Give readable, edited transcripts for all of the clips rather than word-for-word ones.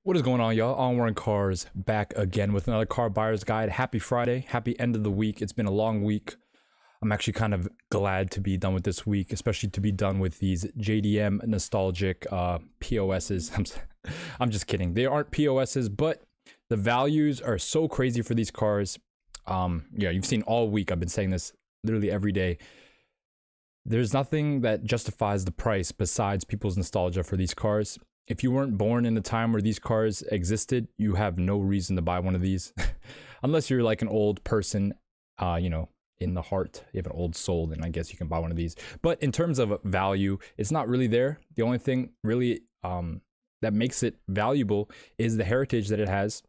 What is going on, y'all? Onward Cars back again with another car buyer's guide. Happy Friday. Happy end of the week. It's been a long week. I'm actually kind of glad to be done with this week, especially to be done with these JDM nostalgic POSs. I'm just kidding. They aren't POSs, but the values are so crazy for these cars. Yeah, you've seen all week. I've been saying this literally every day. There's nothing that justifies the price besides people's nostalgia for these cars. If you weren't born in the time where these cars existed, you have no reason to buy one of these. Unless you're like an old person, in the heart, you have an old soul, then I guess you can buy one of these. But in terms of value, it's not really there. The only thing really that makes it valuable is the heritage that it has,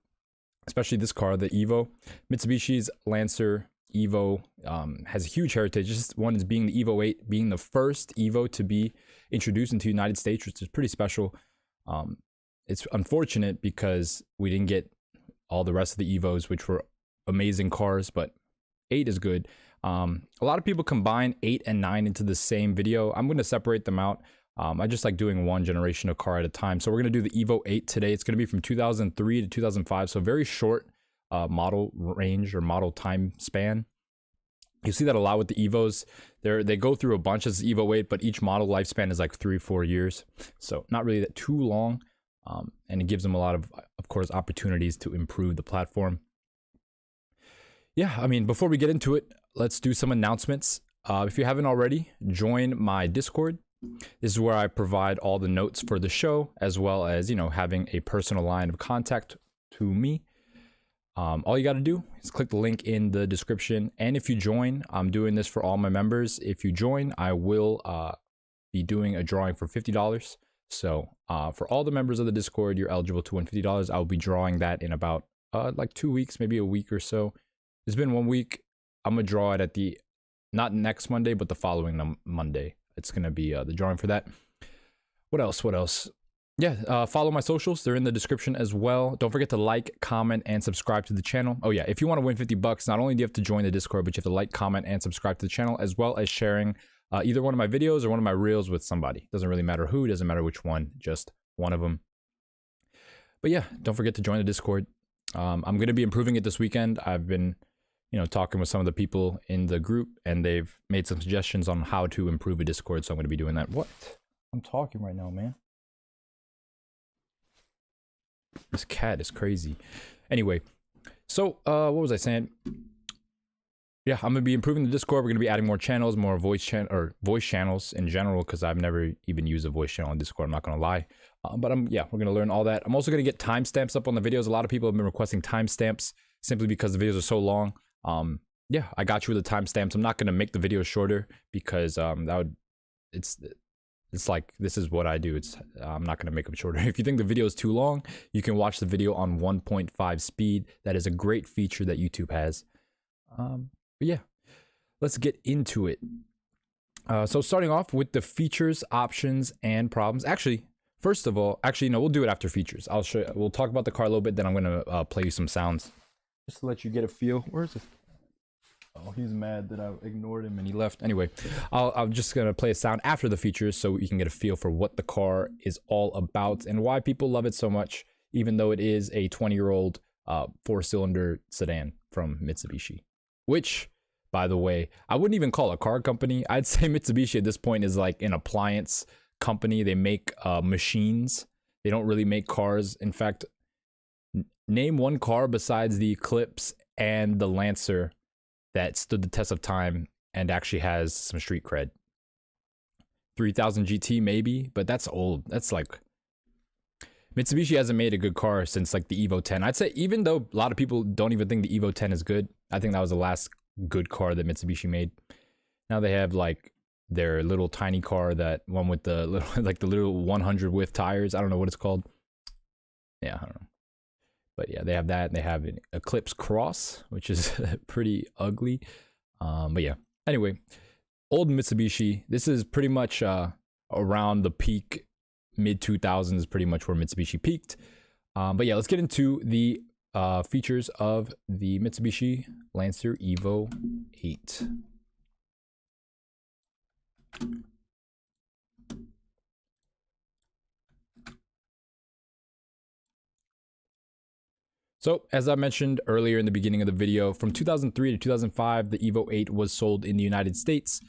especially this car, the EVO. Mitsubishi's Lancer EVO has a huge heritage. Just one is being the EVO VIII, being the first EVO to be introduced into the United States, which is pretty special. It's unfortunate because we didn't get all the rest of the EVOs, which were amazing cars, but 8 is good. A lot of people combine 8 and 9 into the same video. I'm going to separate them out. I just like doing one generation of car at a time. So we're going to do the EVO VIII today. It's going to be from 2003 to 2005, so very short model range or model time span. You see that a lot with the EVOs. They go through a bunch as EVO VIII, but each model lifespan is like 3-4 years. So not really that too long. And it gives them a lot of course, opportunities to improve the platform. Yeah, I mean, before we get into it, let's do some announcements. If you haven't already, join my Discord. This is where I provide all the notes for the show, as well as, having a personal line of contact to me. All you got to do is click the link in the description. And if you join, I'm doing this for all my members. If you join, I will be doing a drawing for $50. So for all the members of the Discord, you're eligible to win $50. I will be drawing that in about like 2 weeks, maybe a week or so. It's been 1 week. I'm going to draw it at not next Monday, but the following Monday. It's going to be the drawing for that. What else? Yeah, follow my socials. They're in the description as well. Don't forget to like, comment, and subscribe to the channel. Oh yeah, if you want to win $50, not only do you have to join the Discord, but you have to like, comment, and subscribe to the channel, as well as sharing either one of my videos or one of my reels with somebody. Doesn't really matter who, doesn't matter which one, just one of them. But yeah, don't forget to join the Discord. I'm going to be improving it this weekend. I've been, talking with some of the people in the group, and they've made some suggestions on how to improve a Discord, so I'm going to be doing that. What? I'm talking right now, man. This cat is crazy. Anyway, so what was I saying? Yeah, I'm gonna be improving the Discord. We're gonna be adding more channels, more voice channels in general, because I've never even used a voice channel on Discord. I'm not gonna lie, but we're gonna learn all that. I'm also gonna get timestamps up on the videos. A lot of people have been requesting timestamps simply because the videos are so long. Yeah, I got you with the timestamps. I'm not gonna make the videos shorter because it's like, this is what I do. I'm not going to make them shorter. If you think the video is too long, you can watch the video on 1.5 speed. That is a great feature that YouTube has. But yeah, let's get into it. So starting off with the features, options, and problems. Actually, first of all, no, we'll do it after features. We'll talk about the car a little bit, then I'm going to play you some sounds. Just to let you get a feel. Where is it? Oh, he's mad that I ignored him and he left. Anyway, I'm just going to play a sound after the features so you can get a feel for what the car is all about and why people love it so much, even though it is a 20-year-old 4-cylinder sedan from Mitsubishi. Which, by the way, I wouldn't even call a car company. I'd say Mitsubishi at this point is like an appliance company. They make machines. They don't really make cars. In fact, name one car besides the Eclipse and the Lancer that stood the test of time and actually has some street cred. 3000 GT maybe, but that's old. That's like, Mitsubishi hasn't made a good car since like the EVO X. I'd say, even though a lot of people don't even think the EVO X is good, I think that was the last good car that Mitsubishi made. Now they have like their little tiny car, that one with the little, like the little 100 width tires. I don't know what it's called. Yeah, I don't know. But yeah, they have that, and they have an Eclipse Cross, which is pretty ugly. But yeah, anyway, old Mitsubishi. This is pretty much around the peak, mid-2000s is pretty much where Mitsubishi peaked. But yeah, let's get into the features of the Mitsubishi Lancer EVO VIII. So, as I mentioned earlier in the beginning of the video, from 2003 to 2005, the EVO 8 was sold in the United States.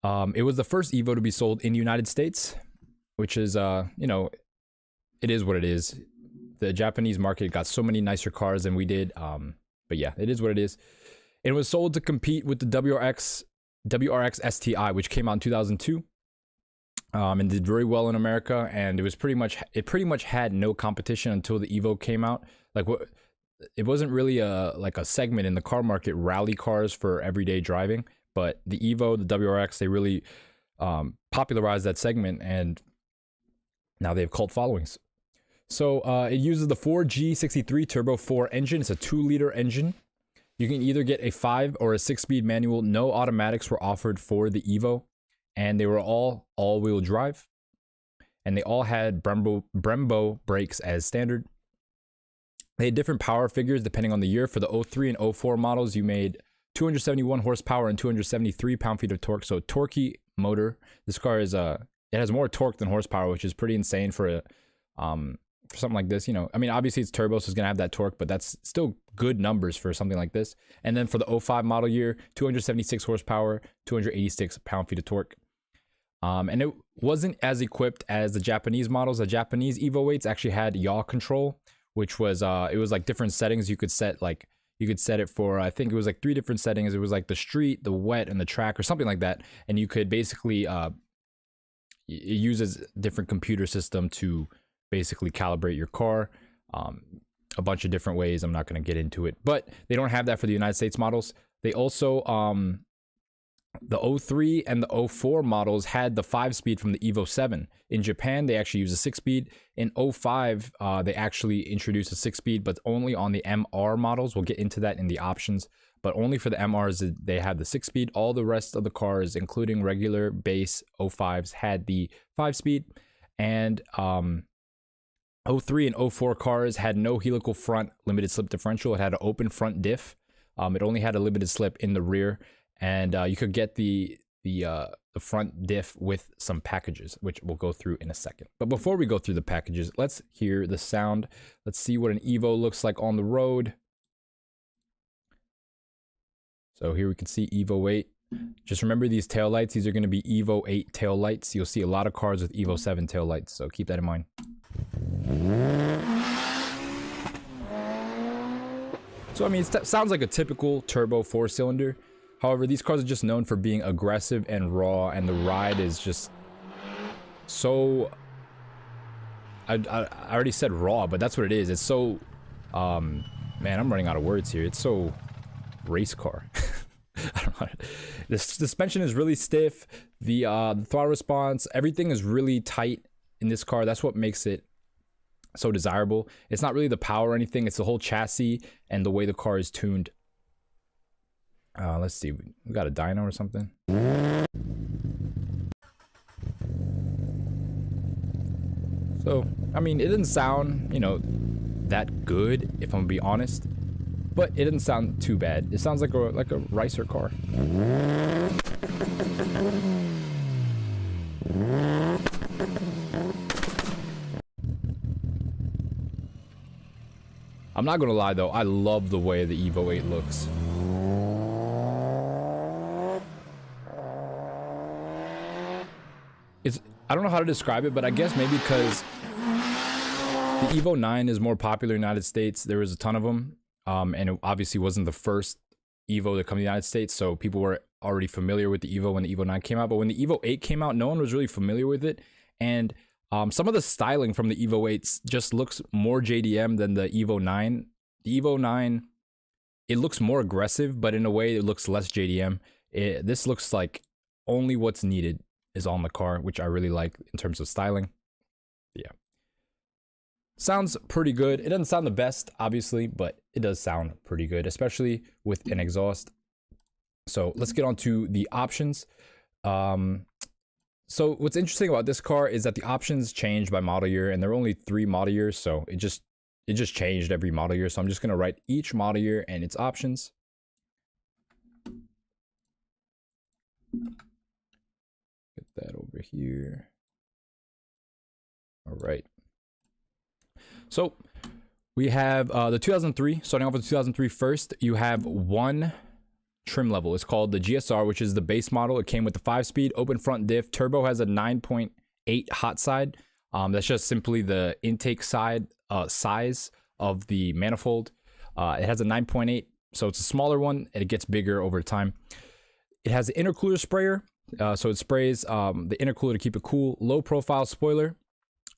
It was the first EVO to be sold in the United States, which is, you know, it is what it is. The Japanese market got so many nicer cars than we did. But yeah, it is what it is. It was sold to compete with the WRX STI, which came out in 2002. And did very well in America, and it pretty much had no competition until the EVO came out. Like, what, it wasn't really a segment in the car market, rally cars for everyday driving, but the EVO, the WRX, they really popularized that segment, and now they have cult followings. So it uses the 4G63 Turbo 4 engine. It's a 2-liter engine. You can either get a 5 or a 6-speed manual. No automatics were offered for the EVO. And they were all all-wheel drive, and they all had Brembo brakes as standard. They had different power figures depending on the year. For the 03 and 04 models, you made 271 horsepower and 273 pound-feet of torque. So torquey motor. This car is it has more torque than horsepower, which is pretty insane for something like this. You know, I mean, obviously it's turbo, so it's gonna have that torque, but that's still good numbers for something like this. And then for the 05 model year, 276 horsepower, 286 pound-feet of torque. And it wasn't as equipped as the Japanese models. The Japanese EVO 8s actually had yaw control, which was it was like different settings you could set. Like, you could set it for, I think it was like 3 different settings. It was like the street, the wet, and the track, or something like that. And you could basically it uses different computer system to basically calibrate your car a bunch of different ways. I'm not going to get into it, but they don't have that for the United States models. They also the 03 and the 04 models had the 5-speed from the EVO 7. In Japan, they actually use a 6-speed. In 05, they actually introduced a 6-speed, but only on the MR models. We'll get into that in the options, but only for the MRs, they had the 6-speed. All the rest of the cars, including regular base 05s, had the 5-speed. And 03 and 04 cars had no helical front limited slip differential. It had an open front diff. It only had a limited slip in the rear. And you could get the front diff with some packages, which we'll go through in a second. But before we go through the packages, let's hear the sound. Let's see what an EVO looks like on the road. So here we can see EVO 8. Just remember these taillights. These are going to be EVO 8 taillights. You'll see a lot of cars with EVO 7 taillights, so keep that in mind. So, I mean, it sounds like a typical turbo 4-cylinder. However, these cars are just known for being aggressive and raw, and the ride is just so... I already said raw, but that's what it is. It's so... man, I'm running out of words here. It's so... race car. I don't know. The suspension is really stiff. The throttle response, everything is really tight in this car. That's what makes it so desirable. It's not really the power or anything. It's the whole chassis and the way the car is tuned. Let's see, we got a dyno or something. So, I mean, it didn't sound, you know, that good, if I'm gonna be honest, but it didn't sound too bad. It sounds like a racer car. I'm not gonna lie though, I love the way the EVO 8 looks. I don't know how to describe it, but I guess maybe because the EVO 9 is more popular in the United States. There was a ton of them, and it obviously wasn't the first EVO to come to the United States, so people were already familiar with the EVO when the EVO 9 came out. But when the EVO 8 came out, no one was really familiar with it, and some of the styling from the EVO 8 just looks more JDM than the EVO 9. The EVO 9, it looks more aggressive, but in a way it looks less JDM. This looks like only what's needed is on the car, which I really like in terms of styling. Yeah. Sounds pretty good. It doesn't sound the best, obviously, but it does sound pretty good, especially with an exhaust. So let's get on to the options. So what's interesting about this car is that the options change by model year, and there are only 3 model years, so it just changed every model year. So I'm just gonna write each model year and its options. Get that over here. All right. So We have the 2003. Starting off with 2003 first, you have one trim level. It's called the GSR, which is the base model. It came with the 5-speed open front diff. Turbo has a 9.8 hot side. That's just simply the intake side size of the manifold. It has a 9.8, so it's a smaller one, and it gets bigger over time. It has an intercooler sprayer, so it sprays the intercooler to keep it cool. Low profile spoiler,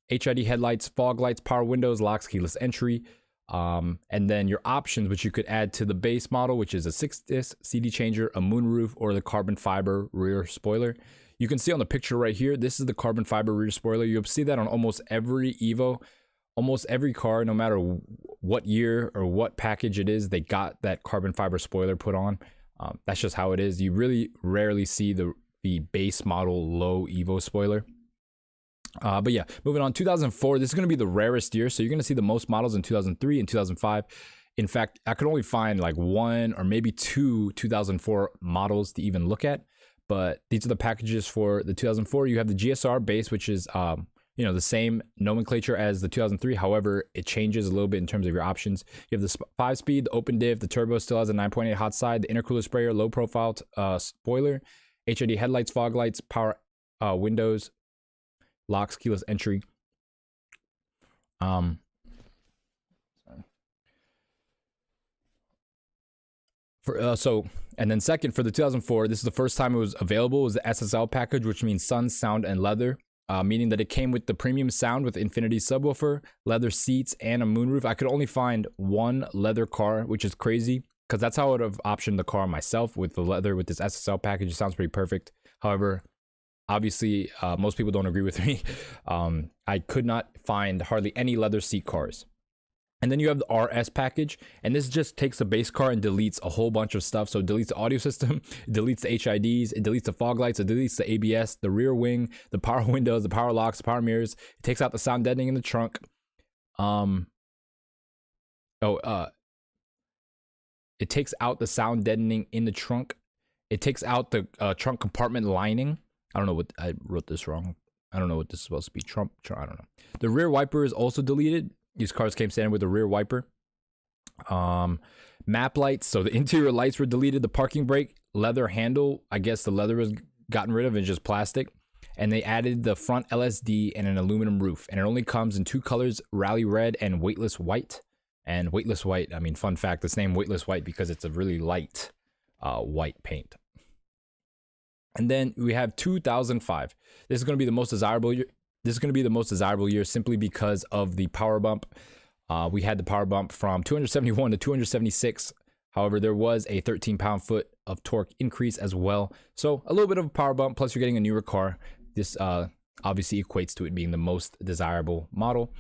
HID headlights, fog lights, power windows, locks, keyless entry. And then your options, which you could add to the base model, which is a 6-disc CD changer, a moonroof, or the carbon fiber rear spoiler. You can see on the picture right here, this is the carbon fiber rear spoiler. You'll see that on almost every EVO, almost every car, no matter what year or what package it is, they got that carbon fiber spoiler put on. That's just how it is. You really rarely see the base model low EVO spoiler. But yeah, moving on, 2004, this is going to be the rarest year. So you're going to see the most models in 2003 and 2005. In fact, I could only find like one or maybe two 2004 models to even look at. But these are the packages for the 2004. You have the GSR base, which is, you know, the same nomenclature as the 2003. However, it changes a little bit in terms of your options. You have the 5-speed, the open diff, the turbo still has a 9.8 hot side, the intercooler sprayer, low profile spoiler, HID headlights, fog lights, power windows, locks, keyless entry. And then second, for the 2004, this is the first time it was available, was the SSL package, which means sun, sound, and leather, meaning that it came with the premium sound with Infinity subwoofer, leather seats, and a moonroof. I could only find one leather car, which is crazy, because that's how I would have optioned the car myself, with the leather, with this SSL package. It sounds pretty perfect. However, obviously, most people don't agree with me. I could not find hardly any leather seat cars. And then you have the RS package, and this just takes a base car and deletes a whole bunch of stuff. So it deletes the audio system, it deletes the HIDs, it deletes the fog lights, it deletes the ABS, the rear wing, the power windows, the power locks, the power mirrors. It takes out the sound deadening in the trunk. It takes out the sound deadening in the trunk. It takes out the trunk compartment lining. I don't know what, I wrote this wrong. I don't know what this is supposed to be. Trump, I don't know. The rear wiper is also deleted. These cars came standard with a rear wiper. Map lights, so the interior lights were deleted. The parking brake, leather handle, I guess the leather was gotten rid of and just plastic. And they added the front LSD and an aluminum roof. And it only comes in two colors, rally red and weightless white. And weightless white, I mean, fun fact, it's named weightless white because it's a really light white paint. And then we have 2005. This is going to be the most desirable year. This is going to be the most desirable year simply because of the power bump. We had the power bump from 271 to 276. However, there was a 13 pound-foot of torque increase as well. So a little bit of a power bump, plus you're getting a newer car. This obviously equates to it being the most desirable model.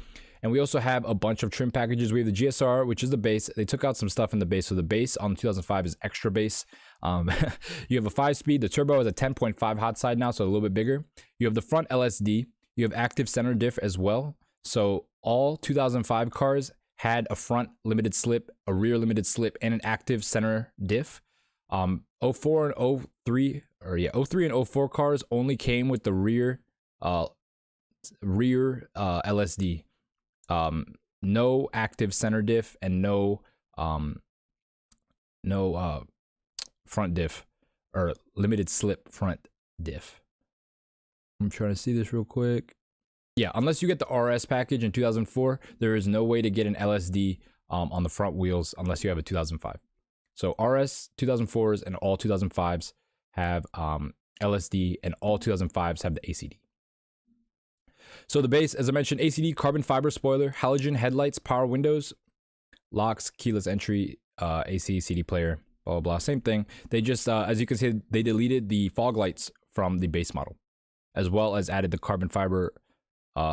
And we also have a bunch of trim packages. We have the GSR, which is the base. They took out some stuff in the base. So the base on the 2005 is extra base. You have a 5-speed. The turbo is a 10.5 hot side now, so a little bit bigger. You have the front LSD. You have active center diff as well. So all 2005 cars had a front limited slip, a rear limited slip, and an active center diff. 04 and 03, or yeah, 03 and 04 cars only came with the rear LSD. No active center diff and no front diff, or limited slip front diff. I'm trying to see this real quick. Yeah, unless you get the RS package in 2004, there is no way to get an LSD on the front wheels unless you have a 2005. So RS 2004s and all 2005s have LSD, and all 2005s have the ACD. So the base, as I mentioned, ACD, carbon fiber spoiler, halogen headlights, power windows, locks, keyless entry, AC, CD player, blah, blah, blah. Same thing. They just, as you can see, they deleted the fog lights from the base model, as well as added the carbon fiber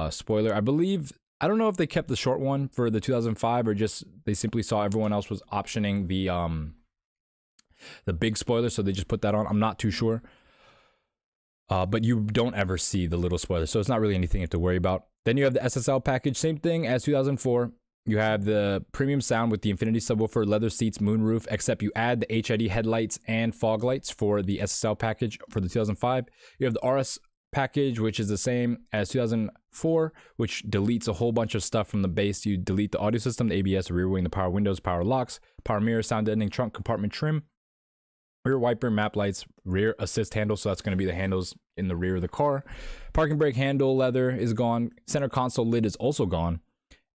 spoiler. I believe, I don't know if they kept the short one for the 2005 or just they simply saw everyone else was optioning the big spoiler, so they just put that on. I'm not too sure. But you don't ever see the little spoiler, so it's not really anything you have to worry about. Then you have the SSL package, same thing as 2004. You have the premium sound with the Infinity subwoofer, leather seats, moonroof, except you add the HID headlights and fog lights for the SSL package for the 2005. You have the RS package, which is the same as 2004, which deletes a whole bunch of stuff from the base. You delete the audio system, the ABS, the rear wing, the power windows, power locks, power mirror, sound deadening, trunk compartment trim, rear wiper, map lights, rear assist handle. So that's going to be the handles in the rear of the car. Parking brake handle leather is gone. Center console lid is also gone.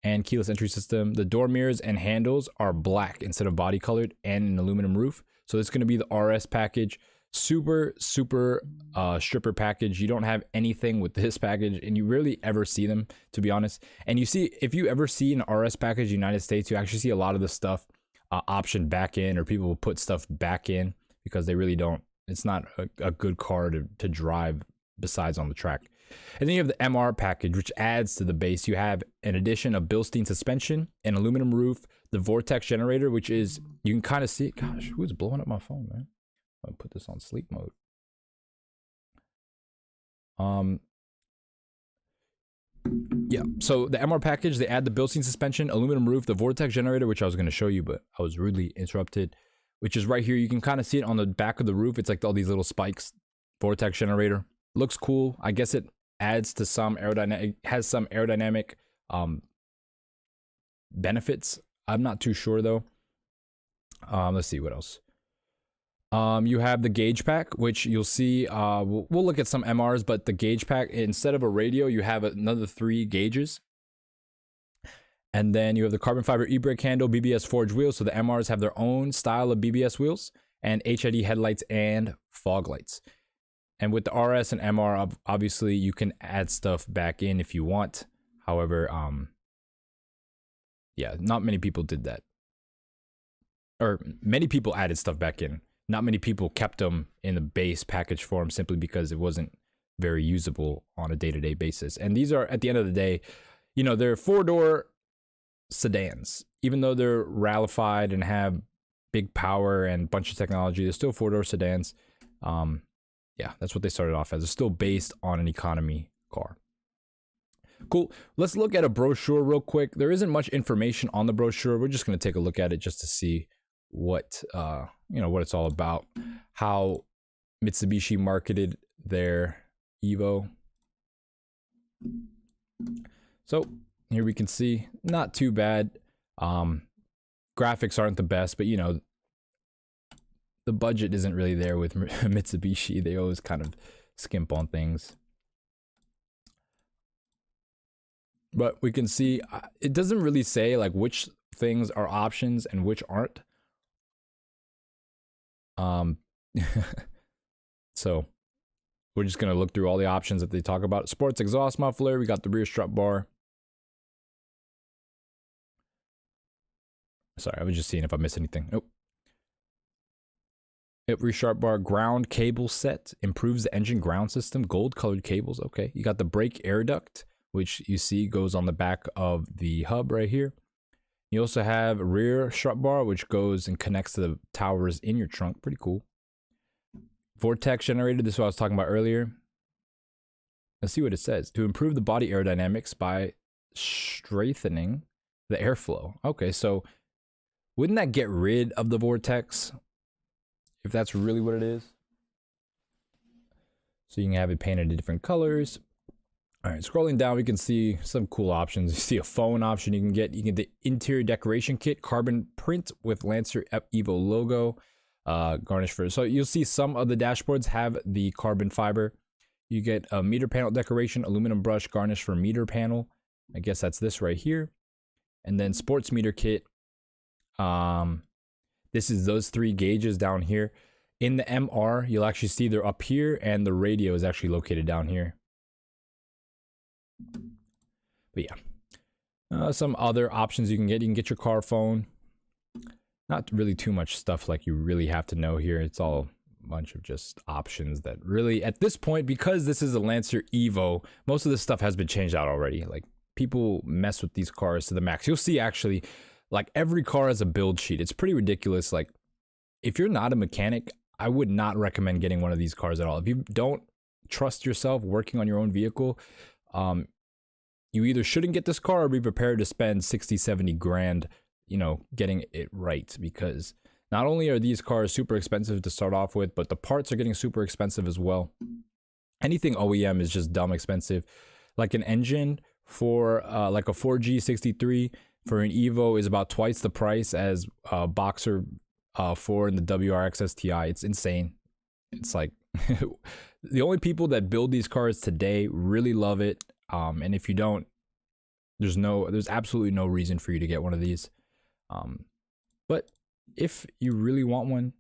And keyless entry system. The door mirrors and handles are black instead of body colored, and an aluminum roof. So it's going to be the RS package. Super stripper package. You don't have anything with this package, and you rarely ever see them, to be honest. And you see, if you ever see an RS package United States, you actually see a lot of the stuff optioned back in, or people will put stuff back in because they really don't. It's not a good car to drive besides on the track. And then you have the MR package, which adds to the base. You have an addition of Bilstein suspension, an aluminum roof, the Vortex generator, which is, you can kind of see it. Gosh, who's blowing up my phone, man? I'll put this on sleep mode. Yeah, so the MR package, they add the Bilstein suspension, aluminum roof, the Vortex generator, which I was going to show you, but I was rudely interrupted, which is right here. You can kind of see it on the back of the roof. It's like all these little spikes. Vortex generator looks cool. I guess it adds to some aerodynamic, has some aerodynamic benefits. I'm not too sure though. Let's see what else. You have the gauge pack, which you'll see, we'll look at some MRs, but the gauge pack, instead of a radio, you have another 3 gauges. And then you have the carbon fiber e-brake handle, BBS forged wheels. So the MRs have their own style of BBS wheels, and HID headlights and fog lights. And with the RS and MR, obviously you can add stuff back in if you want. However, yeah, not many people did that. Or many people added stuff back in. Not many people kept them in the base package form simply because it wasn't very usable on a day-to-day basis. And these are, at the end of the day, you know, they're 4-door sedans. Even though they're rallified and have big power and a bunch of technology, they're still 4-door sedans. Yeah, that's what they started off as. They're still based on an economy car. Cool. Let's look at a brochure real quick. There isn't much information on the brochure. We're just going to take a look at it just to see what you know, what it's all about, how Mitsubishi marketed their EVO. So here we can see, not too bad. Graphics aren't the best, but you know, the budget isn't really there with Mitsubishi. They always kind of skimp on things. But we can see it doesn't really say like which things are options and which aren't. So we're just going to look through all the options that they talk about. Sports exhaust muffler. We got the rear strut bar. Sorry, I was just seeing if I missed anything. Nope. Yep, rear strut bar. Ground cable set. Improves the engine ground system. Gold colored cables. Okay. You got the brake air duct, which you see goes on the back of the hub right here. You also have rear strut bar, which goes and connects to the towers in your trunk. Pretty cool. Vortex generator. This is what I was talking about earlier. Let's see what it says. To improve the body aerodynamics by strengthening the airflow. Okay, so wouldn't that get rid of the vortex? If that's really what it is. So you can have it painted in different colors. All right, scrolling down, we can see some cool options. You see a phone option you can get. You can get the interior decoration kit, carbon print with Lancer EVO logo, garnish for. So you'll see some of the dashboards have the carbon fiber. You get a meter panel decoration, aluminum brush garnish for meter panel. I guess that's this right here. And then sports meter kit. This is those 3 gauges down here. In the MR, you'll actually see they're up here, and the radio is actually located down here. But yeah, some other options you can get. You can get your car phone. Not really too much stuff like you really have to know here. It's all a bunch of just options that really, at this point, because this is a Lancer EVO, most of this stuff has been changed out already. Like, people mess with these cars to the max. You'll see actually, like, every car has a build sheet. It's pretty ridiculous. Like, if you're not a mechanic, I would not recommend getting one of these cars at all. If you don't trust yourself working on your own vehicle, you either shouldn't get this car or be prepared to spend 60, 70 grand, you know, getting it right. Because not only are these cars super expensive to start off with, but the parts are getting super expensive as well. anything OEM is just dumb expensive. Like an engine for like a 4G63 for an Evo is about twice the price as Boxer 4 and the WRX STI. It's insane. It's like the only people that build these cars today really love it. And if you don't, there's absolutely no reason for you to get one of these. But if you really want one,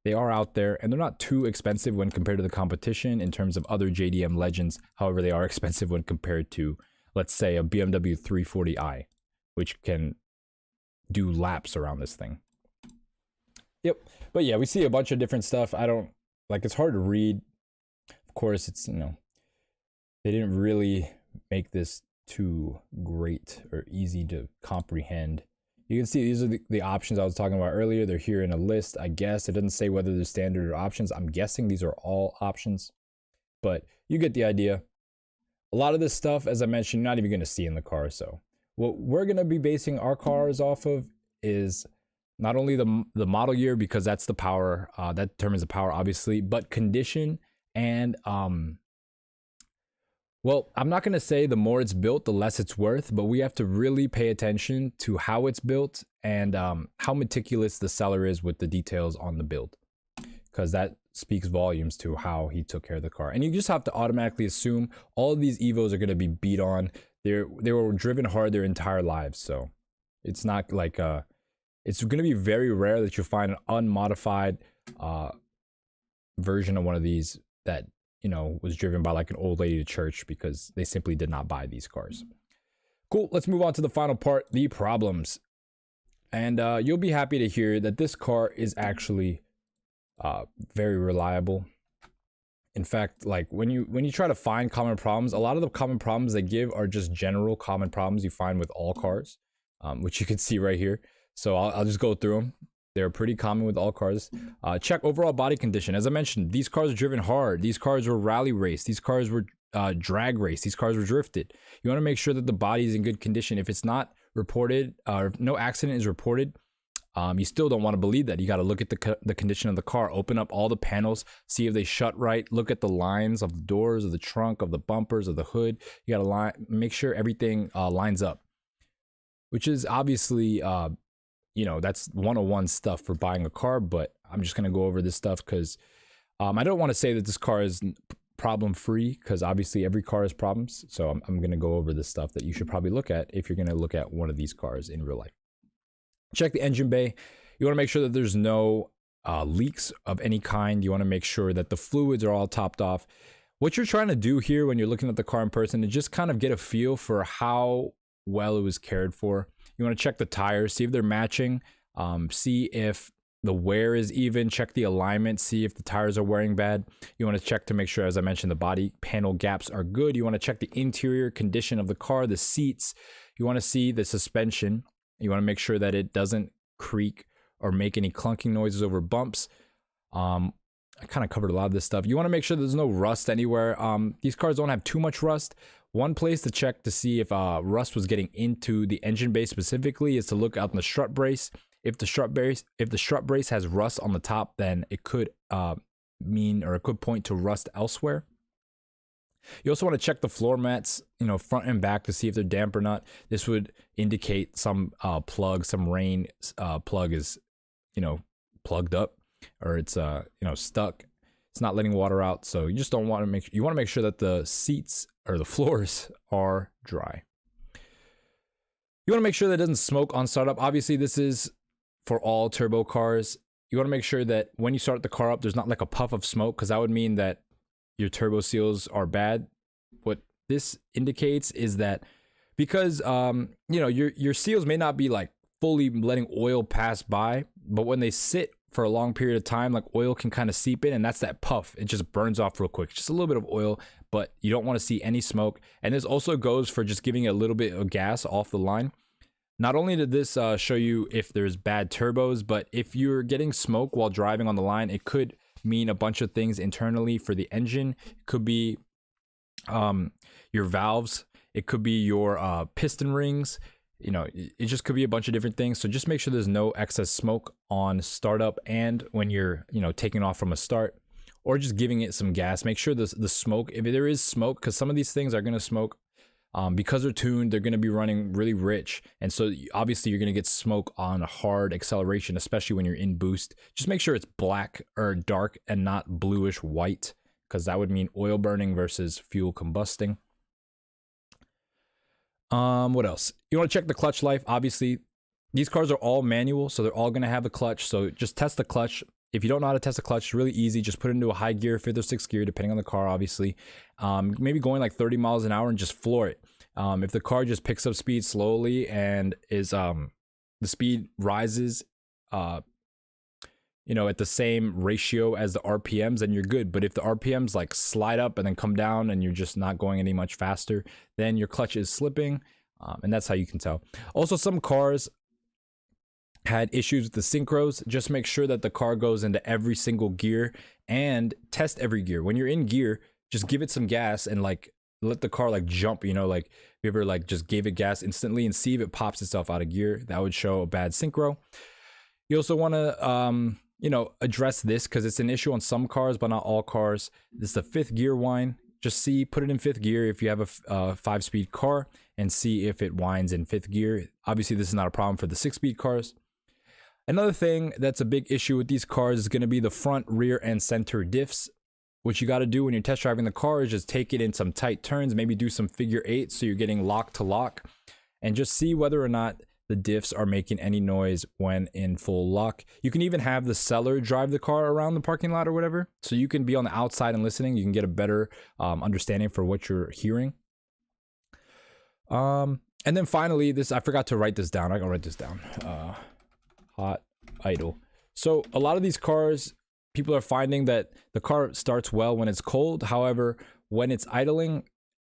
they are out there, and they're not too expensive when compared to the competition in terms of other JDM legends. However, they are expensive when compared to, let's say, a BMW 340i, which can do laps around this thing. Yep. But yeah, we see a bunch of different stuff. It's hard to read. Of course, it's, they didn't really make this too great or easy to comprehend. You can see these are the options I was talking about earlier. They're here in a list, I guess. It doesn't say whether they're standard or options. I'm guessing these are all options, but you get the idea. A lot of this stuff, as I mentioned, you're not even going to see in the car. So what we're going to be basing our cars off of is not only the model year, because that's the power, that determines the power, obviously, but condition and well, I'm not going to say the more it's built, the less it's worth, but we have to really pay attention to how it's built and how meticulous the seller is with the details on the build, because that speaks volumes to how he took care of the car. And you just have to automatically assume all of these Evos are going to be beat on. They were driven hard their entire lives, so it's not like it's going to be very rare that you'll find an unmodified version of one of these that was driven by like an old lady to church, because they simply did not buy these cars. Cool. Let's move on to the final part, the problems. And you'll be happy to hear that this car is actually very reliable. In fact, like when you try to find common problems, a lot of the common problems they give are just general common problems you find with all cars, which you can see right here. So I'll just go through them. They're pretty common with all cars. Check overall body condition. As I mentioned, these cars are driven hard. These cars were rally raced. These cars were drag raced. These cars were drifted. You want to make sure that the body is in good condition. If it's not reported, or if no accident is reported, you still don't want to believe that. You got to look at the condition of the car. Open up all the panels, see if they shut right. Look at the lines of the doors, of the trunk, of the bumpers, of the hood. You got to make sure everything lines up, which is obviously that's 101 stuff for buying a car, but I'm just going to go over this stuff because I don't want to say that this car is problem free, because obviously every car has problems. So I'm going to go over the stuff that you should probably look at if you're going to look at one of these cars in real life. Check the engine bay. You want to make sure that there's no leaks of any kind. You want to make sure that the fluids are all topped off. What you're trying to do here when you're looking at the car in person is just kind of get a feel for how well it was cared for. You want to check the tires, see if they're matching, see if the wear is even, check the alignment, see if the tires are wearing bad. You want to check to make sure, as I mentioned, the body panel gaps are good. You want to check the interior condition of the car, the seats. You want to see the suspension. You want to make sure that it doesn't creak or make any clunking noises over bumps. I kind of covered a lot of this stuff. You want to make sure there's no rust anywhere. These cars don't have too much rust. One place to check to see if rust was getting into the engine bay specifically is to look out in the strut brace. If the strut brace has rust on the top, then it could mean, or it could point to rust elsewhere. You also want to check the floor mats, front and back, to see if they're damp or not. This would indicate some plug, some rain plug is, plugged up, or it's stuck. It's not letting water out. So you just don't want to you want to make sure that the seats or the floors are dry. You want to make sure that it doesn't smoke on startup. Obviously, this is for all turbo cars. You want to make sure that when you start the car up, there's not like a puff of smoke, because that would mean that your turbo seals are bad. What this indicates is that because your seals may not be like fully letting oil pass by, but when they sit for a long period of time, like oil can kind of seep in, and that's that puff. It just burns off real quick, just a little bit of oil, but you don't want to see any smoke. And this also goes for just giving it a little bit of gas off the line. Not only did this show you if there's bad turbos, but if you're getting smoke while driving on the line, it could mean a bunch of things internally for the engine. It could be your valves. It could be your piston rings. It just could be a bunch of different things. So just make sure there's no excess smoke on startup and when you're, taking off from a start, or just giving it some gas. Make sure the smoke, if there is smoke, because some of these things are going to smoke, because they're tuned, they're going to be running really rich, and so obviously you're going to get smoke on hard acceleration, especially when you're in boost. Just make sure it's black or dark and not bluish white, because that would mean oil burning versus fuel combusting. What else? You want to check the clutch life. Obviously these cars are all manual, so they're all going to have a clutch, so just test the clutch. If you don't know how to test a clutch, it's really easy. Just put it into a high gear, fifth or sixth gear, depending on the car, obviously. Maybe going like 30 miles an hour and just floor it. If the car just picks up speed slowly and is the speed rises, you know, at the same ratio as the RPMs, then you're good. But if the RPMs like slide up and then come down and you're just not going any much faster, then your clutch is slipping, and that's how you can tell. Also, some cars had issues with the synchros. Just make sure that the car goes into every single gear and test every gear. When you're in gear, just give it some gas and like let the car like jump, you know, like if you ever like just gave it gas instantly and see if it pops itself out of gear, that would show a bad synchro. You also want to you know, address this because it's an issue on some cars but not all cars. This is the fifth gear whine. Just see, put it in fifth gear if you have a 5-speed car, and see if it whines in fifth gear. Obviously this is not a problem for the 6-speed cars. Another thing that's a big issue with these cars is going to be the front, rear, and center diffs. What you got to do when you're test driving the car is just take it in some tight turns, maybe do some figure 8 so you're getting lock to lock, and just see whether or not the diffs are making any noise when in full lock. You can even have the seller drive the car around the parking lot or whatever, so you can be on the outside and listening. You can get a better understanding for what you're hearing. And then finally, this, I forgot to write this down. I gotta write this down. Hot idle. So a lot of these cars, people are finding that the car starts well when it's cold. However, when it's idling,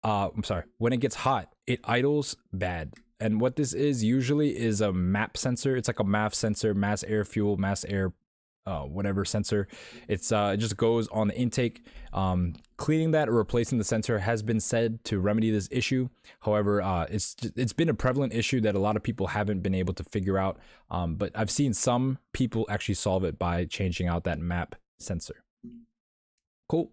when it gets hot, it idles bad. And what this is usually is a MAP sensor. It's like a MAF sensor, mass air fuel, mass air, whatever sensor. It's it just goes on the intake. Cleaning that or replacing the sensor has been said to remedy this issue. However, it's been a prevalent issue that a lot of people haven't been able to figure out. But I've seen some people actually solve it by changing out that MAP sensor. Cool.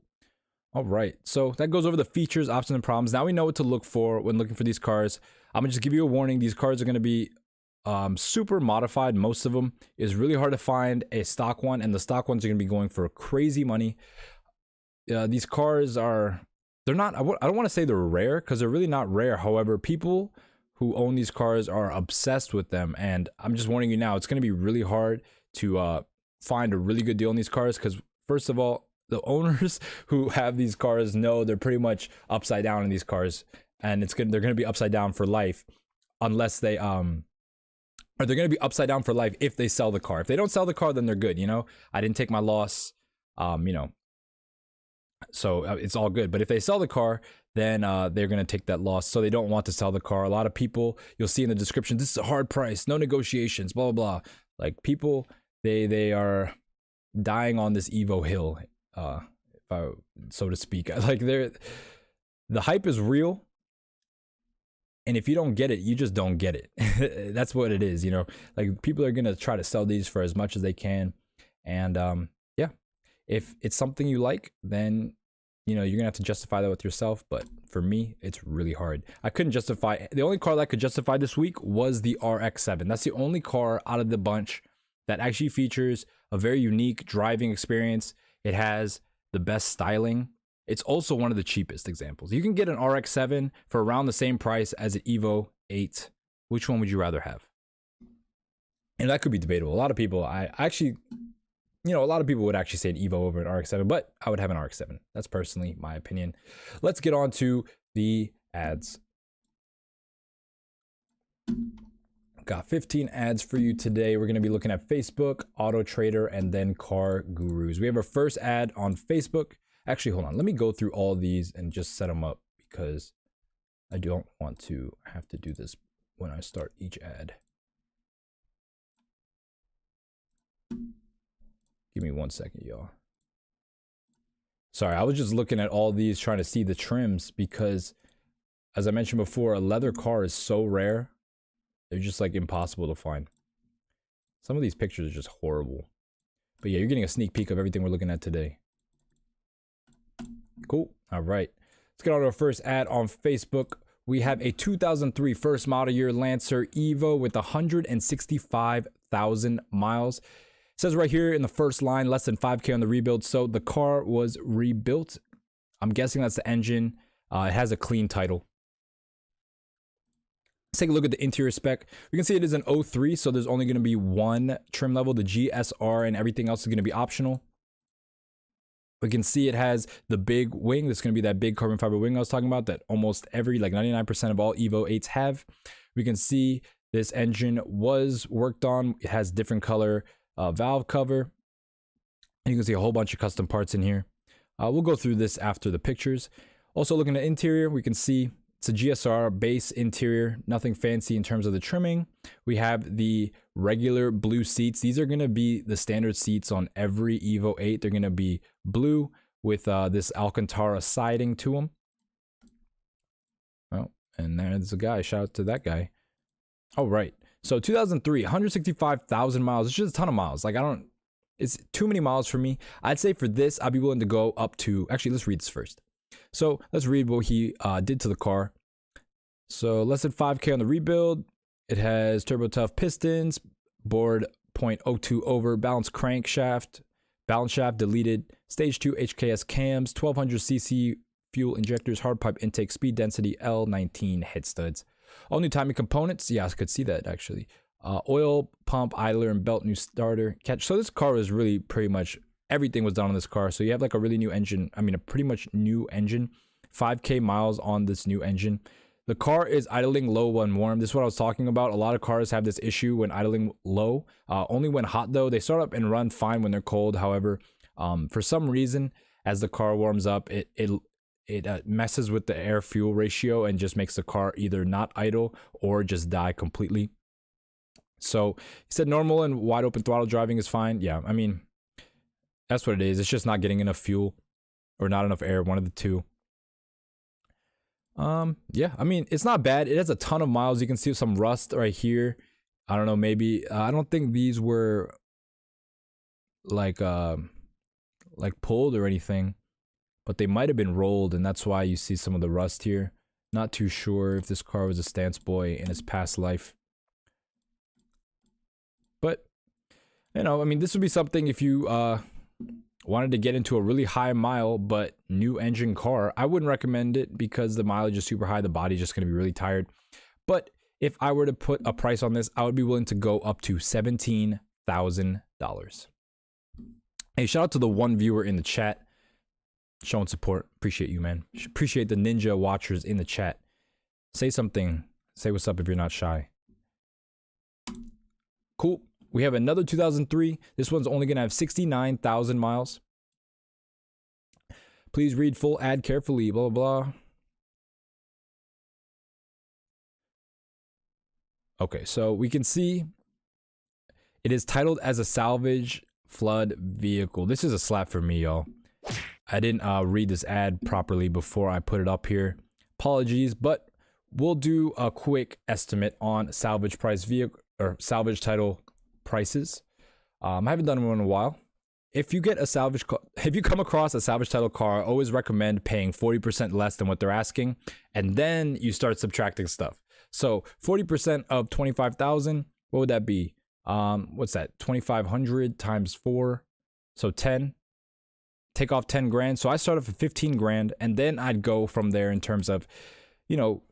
All right, so that goes over the features, options, and problems. Now we know what to look for when looking for these cars. I'm gonna just give you a warning. These cars are gonna be super modified. Most of them is really hard to find a stock one, and the stock ones are gonna be going for crazy money. These cars are, they're not, I don't want to say they're rare because they're really not rare. However, people who own these cars are obsessed with them, and I'm just warning you now, it's gonna be really hard to find a really good deal on these cars because first of all, the owners who have these cars know they're pretty much upside down in these cars, and they're gonna be upside down for life unless they or they're gonna be upside down for life if they sell the car. If they don't sell the car, then they're good, you know. I didn't take my loss, you know, so it's all good. But if they sell the car, then they're gonna take that loss, so they don't want to sell the car. A lot of people, you'll see in the description, this is a hard price, no negotiations, blah blah blah. Like people, they are dying on this EVO hill, if I, so to speak. Like the hype is real, and if you don't get it, you just don't get it. That's what it is, you know. Like people are gonna try to sell these for as much as they can, and yeah, if it's something you like, then you know you're gonna have to justify that with yourself. But for me, it's really hard. I couldn't justify, the only car that I could justify this week was the RX-7. That's the only car out of the bunch that actually features a very unique driving experience. It has the best styling. It's also one of the cheapest examples. You can get an RX-7 for around the same price as an EVO VIII. Which one would you rather have? And that could be debatable. A lot of people, I actually, you know, a lot of people would actually say an EVO over an RX-7, but I would have an RX-7. That's personally my opinion. Let's get on to the ads. Got 15 ads for you today. We're going to be looking at Facebook, Auto Trader, and then Car Gurus. We have our first ad on Facebook. Actually, hold on. Let me go through all these and just set them up because I don't want to have to do this when I start each ad. Give me 1 second, y'all. Sorry, I was just looking at all these trying to see the trims because, as I mentioned before, a leather car is so rare. They're just like impossible to find. Some of these pictures are just horrible. But yeah, you're getting a sneak peek of everything we're looking at today. Cool. All right. Let's get on to our first ad on Facebook. We have a 2003 first model year Lancer EVO with 165,000 miles. It says right here in the first line, less than 5K on the rebuild. So the car was rebuilt. I'm guessing that's the engine. It has a clean title. Let's take a look at the interior spec. We can see it is an 03, so there's only going to be one trim level. The GSR and everything else is going to be optional. We can see it has the big wing. That's going to be that big carbon fiber wing I was talking about that almost every, like 99% of all EVO 8s have. We can see this engine was worked on. It has different color valve cover. And you can see a whole bunch of custom parts in here. We'll go through this after the pictures. Also looking at interior, we can see it's a GSR base interior, nothing fancy in terms of the trimming. We have the regular blue seats. These are going to be the standard seats on every EVO 8. They're going to be blue with this Alcantara siding to them. Oh, and there's a guy. Shout out to that guy. All right. So 2003, 165,000 miles. It's just a ton of miles. Like it's too many miles for me. I'd say for this, I'd be willing to go up to, actually, let's read this first. So let's read what he did to the car. So less than 5K on the rebuild. It has turbo tough pistons, bored 0.02 over, balanced crankshaft, balance shaft deleted, stage 2 HKS cams, 1200cc fuel injectors, hard pipe intake, speed density L19 head studs. All new timing components. Yeah, I could see that actually. Oil pump, idler, and belt new starter catch. So this car was really pretty much everything was done on this car. So you have like a really new engine. I mean, a pretty much new engine. 5K miles on this new engine. The car is idling low when warm. This is what I was talking about. A lot of cars have this issue when idling low. Only when hot though. They start up and run fine when they're cold. However, for some reason, as the car warms up, it messes with the air fuel ratio and just makes the car either not idle or just die completely. So he said normal and wide open throttle driving is fine. Yeah, I mean, that's what it is. It's just not getting enough fuel or not enough air, one of the two. Yeah, I mean, it's not bad. It has a ton of miles. You can see some rust right here. I don't know, maybe I don't think these were like pulled or anything, but they might have been rolled, and that's why you see some of the rust here. Not too sure if this car was a stance boy in its past life. But, you know, I mean, this would be something if you wanted to get into a really high mile but new engine car. I wouldn't recommend it because the mileage is super high. The body's just going to be really tired. But if I were to put a price on this, I would be willing to go up to $17,000. Hey, shout out to the one viewer in the chat showing support. Appreciate you, man. Appreciate the ninja watchers in the chat. Say something. Say what's up if you're not shy. Cool. We have another 2003. This one's only going to have 69,000 miles. Please read full ad carefully, blah, blah, blah. Okay, so we can see it is titled as a salvage flood vehicle. This is a slap for me, y'all. I didn't read this ad properly before I put it up here. Apologies, but we'll do a quick estimate on salvage price vehicle or salvage title prices. I haven't done one in a while. If you get a salvage car, if you come across a salvage title car, I always recommend paying 40% less than what they're asking, and then you start subtracting stuff. So 40% of 25,000, what would that be? What's that? 2,500 times 4, so 10. Take off 10 grand. So I started for 15 grand, and then I'd go from there in terms of, you know,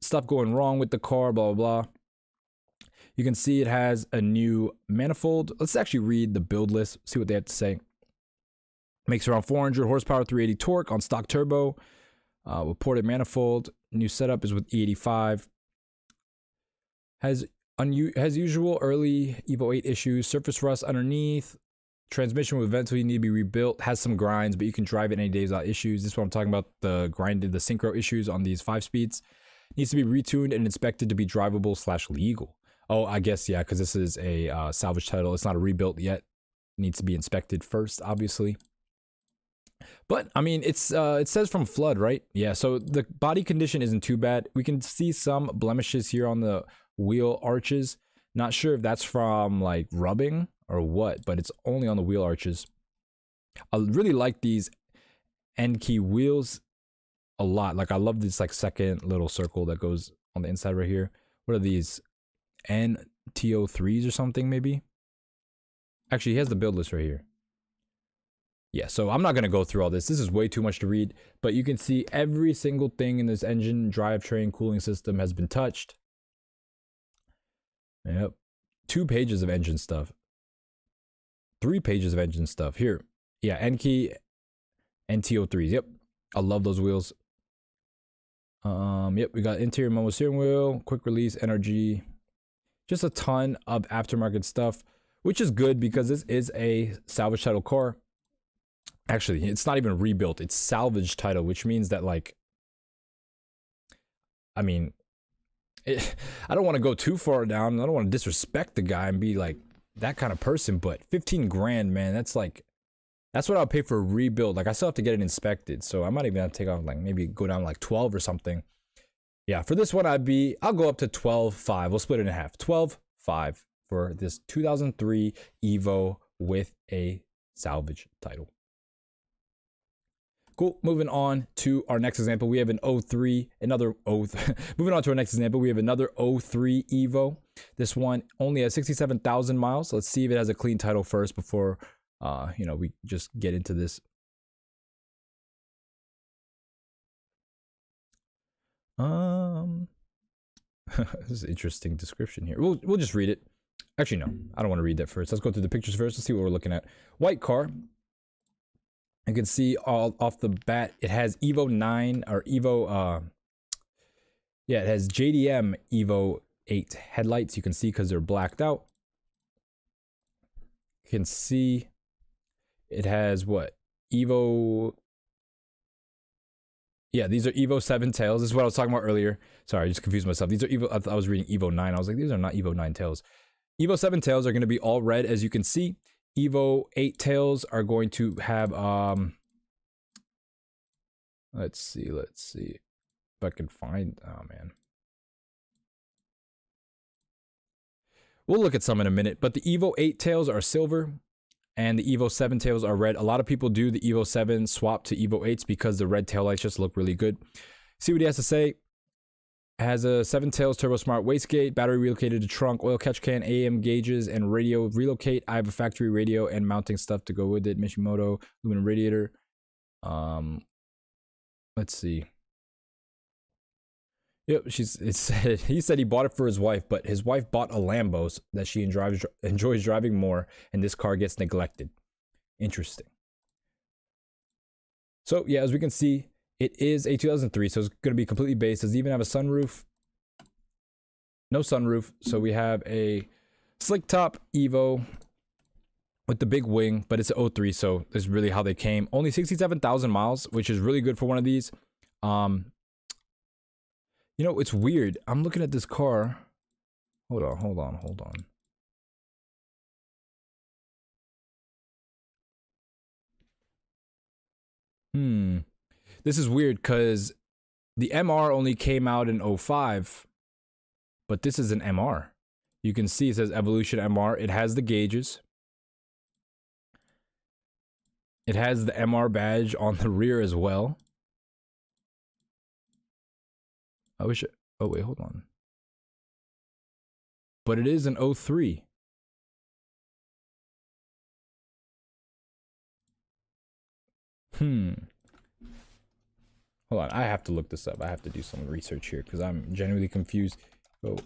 stuff going wrong with the car, blah blah blah. You can see it has a new manifold. Let's actually read the build list, see what they have to say. Makes around 400 horsepower, 380 torque on stock turbo. With ported manifold. New setup is with E85. Has usual early Evo 8 issues. Surface rust underneath. Transmission with vents will need to be rebuilt. Has some grinds, but you can drive it any days without issues. This is what I'm talking about, the grinded, the synchro issues on these 5 speeds. Needs to be retuned and inspected to be drivable / legal. Oh, I guess, yeah, because this is a salvage title. It's not a rebuilt yet. It needs to be inspected first, obviously. But, I mean, it says from flood, right? Yeah, so the body condition isn't too bad. We can see some blemishes here on the wheel arches. Not sure if that's from, like, rubbing or what, but it's only on the wheel arches. I really like these end key wheels a lot. Like I love this like second little circle that goes on the inside right here. What are these? NTO3s or something maybe? Actually, he has the build list right here. Yeah, so I'm not going to go through all this. This is way too much to read, but you can see every single thing in this engine, drivetrain, cooling system has been touched. Yep. 2 pages of engine stuff. 3 pages of engine stuff. Here. Yeah, N key, NTO3s. Yep. I love those wheels. Yep, we got interior memo steering wheel, quick release, NRG. Just a ton of aftermarket stuff, which is good because this is a salvage title car. Actually, it's not even rebuilt, it's salvage title, which means that like, I mean, I don't want to go too far down. I don't want to disrespect the guy and be like that kind of person, but 15 grand, man, that's like, that's what I'll pay for a rebuild. Like I still have to get it inspected, so I might even have to take off like maybe go down like 12 or something. Yeah, for this one I'll go up to 12.5. We'll split it in half. 12.5 for this 2003 Evo with a salvage title. Cool. Moving on to our next example, we have an 03, another 03. Moving on to our next example, we have another 03 Evo. This one only has 67,000 miles. Let's see if it has a clean title first before you know, we just get into this. This is an interesting description here. We'll just read it. Actually, no, I don't want to read that first. Let's go through the pictures first. Let's see what we're looking at. White car. You can see all off the bat, it has Evo 9 or Evo. Yeah, it has JDM Evo 8 headlights. You can see because they're blacked out. You can see it has what? Evo. Yeah, these are Evo 7 tails. This is what I was talking about earlier. Sorry, I just confused myself. These are Evo. I was reading Evo 9. I was like, these are not Evo 9 tails. Evo 7 tails are going to be all red, as you can see. Evo 8 tails are going to have let's see if I can find, oh man, we'll look at some in a minute, but the Evo 8 tails are silver and the Evo 7 tails are red. A lot of people do the Evo 7 swap to Evo 8s because the red tail lights just look really good. See what he has to say. It has a 7 tails turbo smart wastegate, battery relocated to trunk, oil catch can, AM gauges, and radio relocate. I have a factory radio and mounting stuff to go with it. Mitsubishi aluminum radiator. Let's see. Yep, he said he bought it for his wife, but his wife bought a Lambo that she enjoys driving more, and this car gets neglected. Interesting. So yeah, as we can see, it is a 2003, so it's going to be completely base. Does it even have a sunroof? No sunroof. So we have a slick top Evo with the big wing, but it's an 03, so this is really how they came. Only 67,000 miles, which is really good for one of these. You know, it's weird. I'm looking at this car. Hold on. This is weird because the MR only came out in 05, but this is an MR. You can see it says Evolution MR. It has the gauges. It has the MR badge on the rear as well. I wish it, oh wait, hold on. But it is an 03. Hold on, I have to look this up. I have to do some research here because I'm genuinely confused. Oh.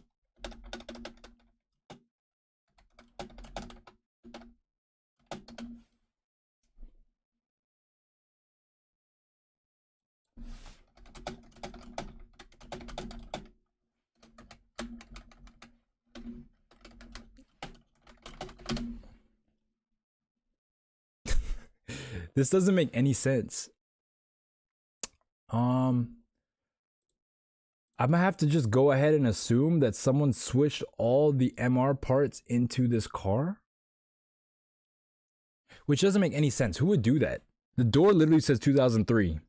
This doesn't make any sense. I'm gonna have to just go ahead and assume that someone switched all the MR parts into this car, which doesn't make any sense. Who would do that? The door literally says 2003,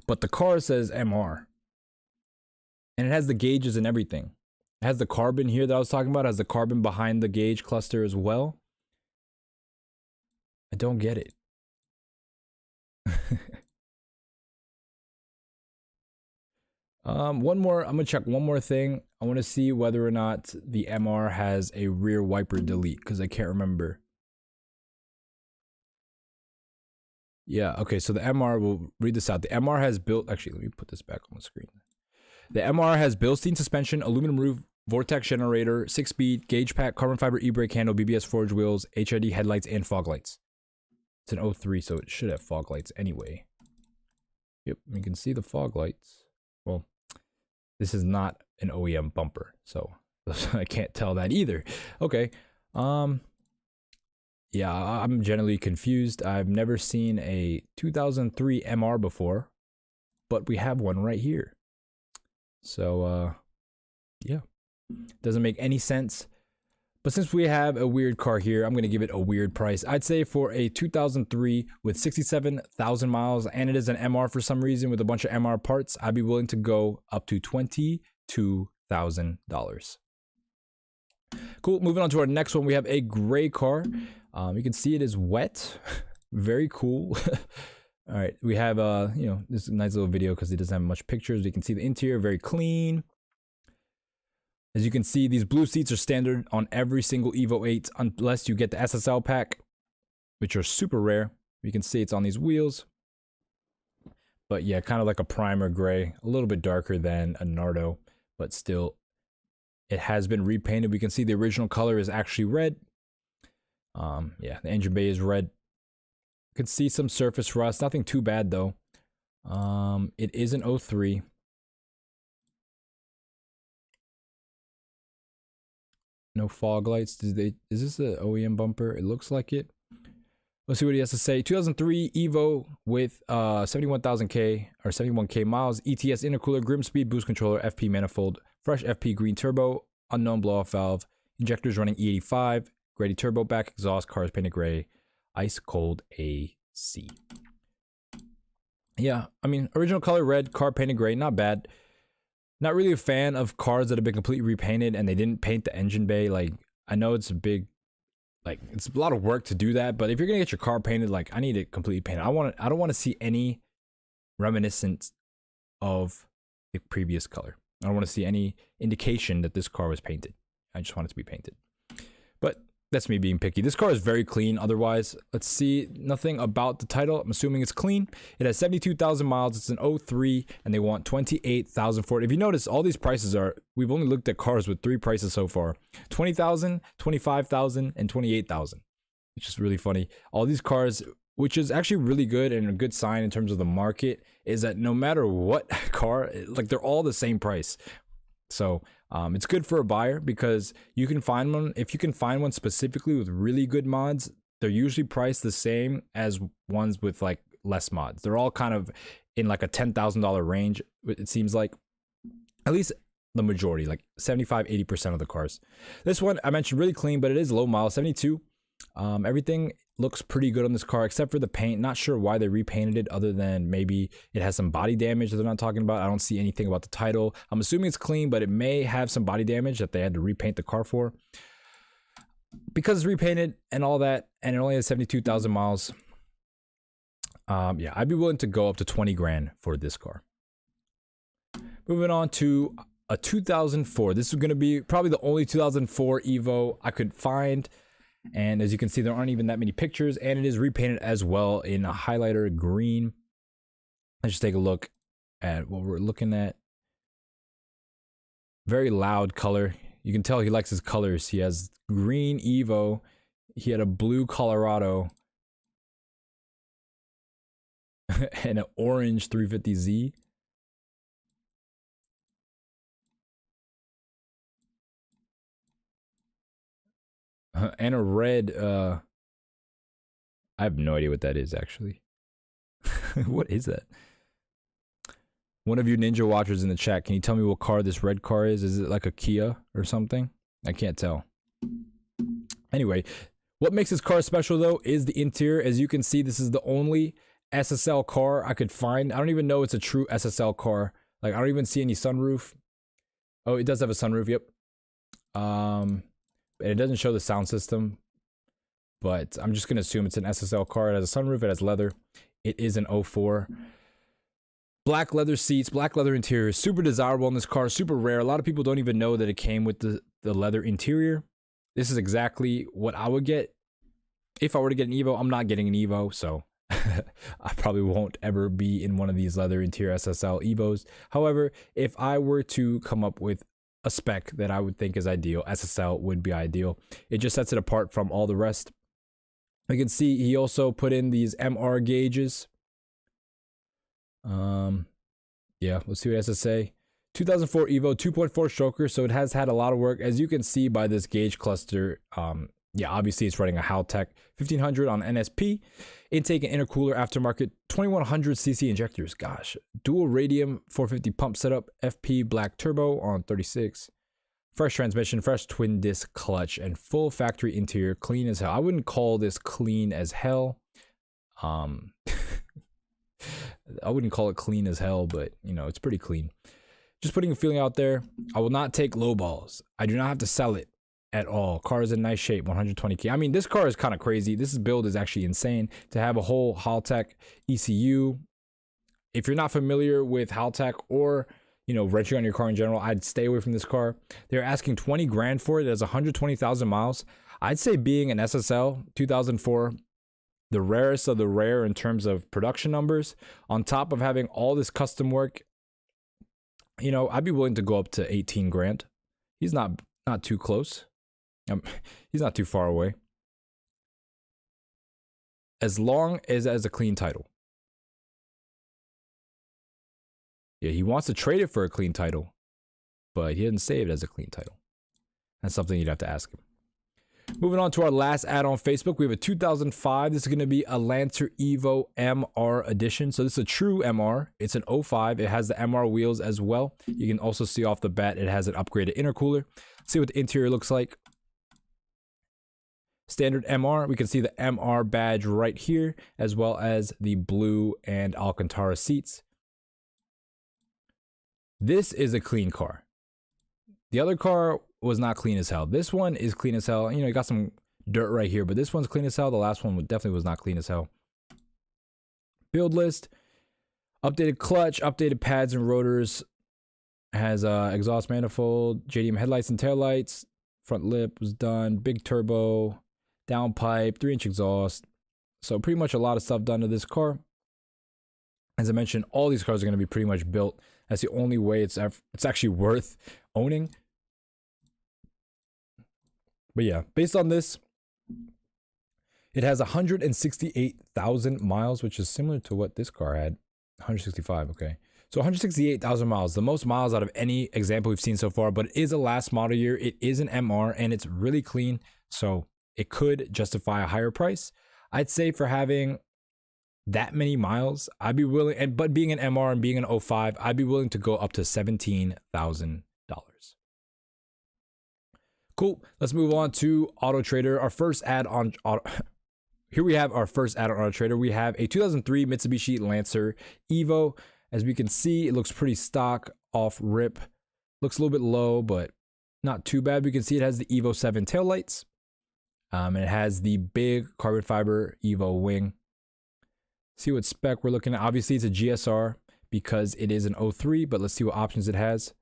but the car says MR, and it has the gauges and everything. It has the carbon here that I was talking about. It has the carbon behind the gauge cluster as well. I don't get it. One more. I'm gonna check one more thing. I want to see whether or not the MR has a rear wiper delete because I can't remember. Yeah. Okay. So the MR, we'll read this out. The MR has built. Actually, let me put this back on the screen. The MR has Bilstein suspension, aluminum roof, vortex generator, 6-speed, gauge pack, carbon fiber e-brake handle, BBS forged wheels, HID headlights, and fog lights. It's an 03, so it should have fog lights anyway. Yep, you can see the fog lights. Well, this is not an OEM bumper, so I can't tell that either. Okay. Yeah, I'm generally confused. I've never seen a 2003 MR before, but we have one right here. So, yeah, doesn't make any sense. But since we have a weird car here, I'm going to give it a weird price. I'd say for a 2003 with 67,000 miles, and it is an MR for some reason with a bunch of MR parts, I'd be willing to go up to $22,000. Cool. Moving on to our next one, we have a gray car. You can see it is wet. Very cool. All right, we have you know, this nice little video because it doesn't have much pictures. You can see the interior, very clean. As you can see, these blue seats are standard on every single EVO 8 unless you get the SSL pack, which are super rare. You can see it's on these wheels. But yeah, kind of like a primer gray, a little bit darker than a Nardo, but still it has been repainted. We can see the original color is actually red. Yeah, the engine bay is red. You can see some surface rust, nothing too bad though. It is an 03. No fog lights. Is this an OEM bumper? It looks like it. Let's see what he has to say. 2003 EVO with 71,000K or 71K miles. ETS intercooler, grim speed boost controller, FP manifold, fresh FP green turbo, unknown blow off valve, injectors running E85, Grady turbo, back exhaust, cars painted gray, ice cold AC. Yeah, I mean, original color red, car painted gray, not bad. Not really a fan of cars that have been completely repainted and they didn't paint the engine bay. Like, I know it's a big, like, it's a lot of work to do that, but if you're gonna get your car painted, like, I need it completely painted. I don't want to see any reminiscence of the previous color. I don't want to see any indication that this car was painted. I just want it to be painted. But that's me being picky. This car is very clean otherwise. Let's see, nothing about the title. I'm assuming it's clean. It has 72,000 miles. It's an 03 and they want 28,000 for it. If you notice, all these prices are, we've only looked at cars with 3 prices so far. 20,000, 25,000, and 28,000. It's just really funny. All these cars, which is actually really good and a good sign in terms of the market, is that no matter what car, like they're all the same price. So it's good for a buyer because you can find one. If you can find one specifically with really good mods, they're usually priced the same as ones with like less mods. They're all kind of in like a $10,000 range. It seems like, at least the majority, like 75-80% of the cars. This one I mentioned really clean, but it is low mile, 72. Everything looks pretty good on this car except for the paint. Not sure why they repainted it other than maybe it has some body damage that they're not talking about. I don't see anything about the title. I'm assuming it's clean, but it may have some body damage that they had to repaint the car for. Because it's repainted and all that, and it only has 72,000 miles. Yeah, I'd be willing to go up to 20 grand for this car. Moving on to a 2004. This is going to be probably the only 2004 EVO I could find. And as you can see, there aren't even that many pictures, and it is repainted as well in a highlighter green. Let's just take a look at what we're looking at. Very loud color. You can tell he likes his colors. He has green EVO. He had a blue Colorado. And an orange 350Z. And a red, I have no idea what that is, actually. What is that? One of you ninja watchers in the chat, can you tell me what car this red car is? Is it like a Kia or something? I can't tell. Anyway, what makes this car special, though, is the interior. As you can see, this is the only SSL car I could find. I don't even know it's a true SSL car. Like, I don't even see any sunroof. Oh, it does have a sunroof, yep. And it doesn't show the sound system, but I'm just going to assume it's an SSL car. It has a sunroof, it has leather. It is an 04. Black leather seats, black leather interior, super desirable in this car, super rare. A lot of people don't even know that it came with the leather interior. This is exactly what I would get if I were to get an EVO. I'm not getting an EVO, so I probably won't ever be in one of these leather interior SSL EVOs. However, if I were to come up with a spec that I would think is ideal, SSL would be ideal. It just sets it apart from all the rest. You can see he also put in these MR gauges. Yeah, let's see what it has to say. 2004 EVO 2.4 stroker, so it has had a lot of work, as you can see by this gauge cluster. Yeah, obviously it's running a Haltech 1500 on NSP, intake and intercooler aftermarket, 2100cc injectors. Gosh, dual radium 450 pump setup, FP black turbo on 36, fresh transmission, fresh twin disc clutch, and full factory interior, clean as hell. I wouldn't call this clean as hell. I wouldn't call it clean as hell, but you know, it's pretty clean. Just putting a feeling out there. I will not take low balls. I do not have to sell it at all. Car is in nice shape, 120K. I mean, this car is kind of crazy. This build is actually insane. To have a whole Haltech ECU. If you're not familiar with Haltech or, you know, wrenching on your car in general, I'd stay away from this car. They're asking 20 grand for it. It has 120,000 miles. I'd say being an SSL 2004, the rarest of the rare in terms of production numbers, on top of having all this custom work, you know, I'd be willing to go up to 18 grand. He's not too close. He's not too far away. As long as it has a clean title. Yeah, he wants to trade it for a clean title, but he didn't say it as a clean title. That's something you'd have to ask him. Moving on to our last ad on Facebook, we have a 2005. This is going to be a Lancer Evo MR edition. So this is a true MR. It's an 05. It has the MR wheels as well. You can also see off the bat it has an upgraded intercooler. Let's see what the interior looks like. Standard MR. We can see the MR badge right here, as well as the blue and Alcantara seats. This is a clean car. The other car was not clean as hell. This one is clean as hell. You know, you got some dirt right here, but this one's clean as hell. The last one definitely was not clean as hell. Build list. Updated clutch, updated pads and rotors. Has exhaust manifold, JDM headlights and taillights. Front lip was done. Big turbo, downpipe, 3-inch exhaust. So pretty much a lot of stuff done to this car. As I mentioned, all these cars are going to be pretty much built. That's the only way it's actually worth owning. But yeah, based on this, it has 168,000 miles, which is similar to what this car had. 165, okay. So 168,000 miles, the most miles out of any example we've seen so far, but it is a last model year. It is an MR and it's really clean. So it could justify a higher price. I'd say for having that many miles, I'd be willing, but being an MR and being an 05, I'd be willing to go up to $17,000. Cool. Let's move on to Auto Trader. Our first ad on here we have our first ad on Auto Trader. We have a 2003 Mitsubishi Lancer Evo. As we can see, it looks pretty stock off rip. Looks a little bit low, but not too bad. We can see it has the EVO VIII taillights. And it has the big carbon fiber EVO wing. See what spec we're looking at. Obviously, it's a GSR because it is an 03, but let's see what options it has.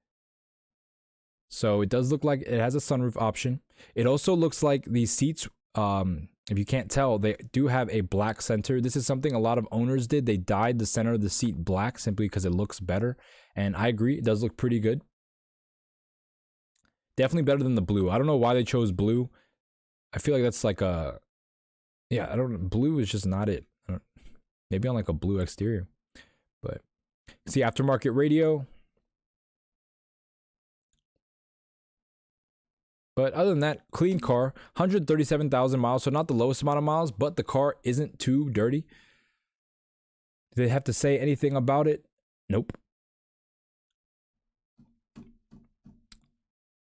So it does look like it has a sunroof option. It also looks like these seats, if you can't tell, they do have a black center. This is something a lot of owners did. They dyed the center of the seat black simply because it looks better. And I agree, it does look pretty good. Definitely better than the blue. I don't know why they chose blue. I feel like that's like a, yeah, I don't know. Blue is just not it. Maybe on like a blue exterior. But see, aftermarket radio. But other than that, clean car, 137,000 miles, so not the lowest amount of miles, but the car isn't too dirty. Do they have to say anything about it? Nope.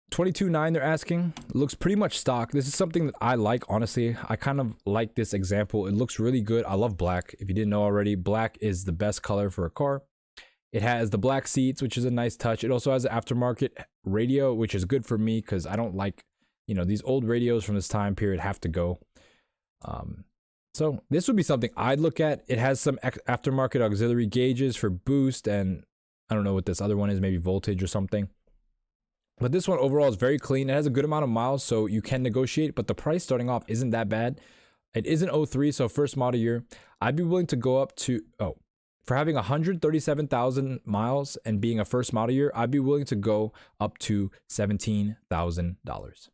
22.9 they're asking. Looks pretty much stock. This is something that I like, honestly. I kind of like this example. It looks really good. I love black. If you didn't know already, black is the best color for a car. It has the black seats, which is a nice touch. It also has an aftermarket radio, which is good for me because I don't like, you know, these old radios from this time period have to go. So this would be something I'd look at. It has some aftermarket auxiliary gauges for boost, and I don't know what this other one is, maybe voltage or something. But this one overall is very clean. It has a good amount of miles, so you can negotiate, but the price starting off isn't that bad. It is an 03, so first model year. I'd be willing to go up to, for having 137,000 miles and being a first model year, I'd be willing to go up to $17,000.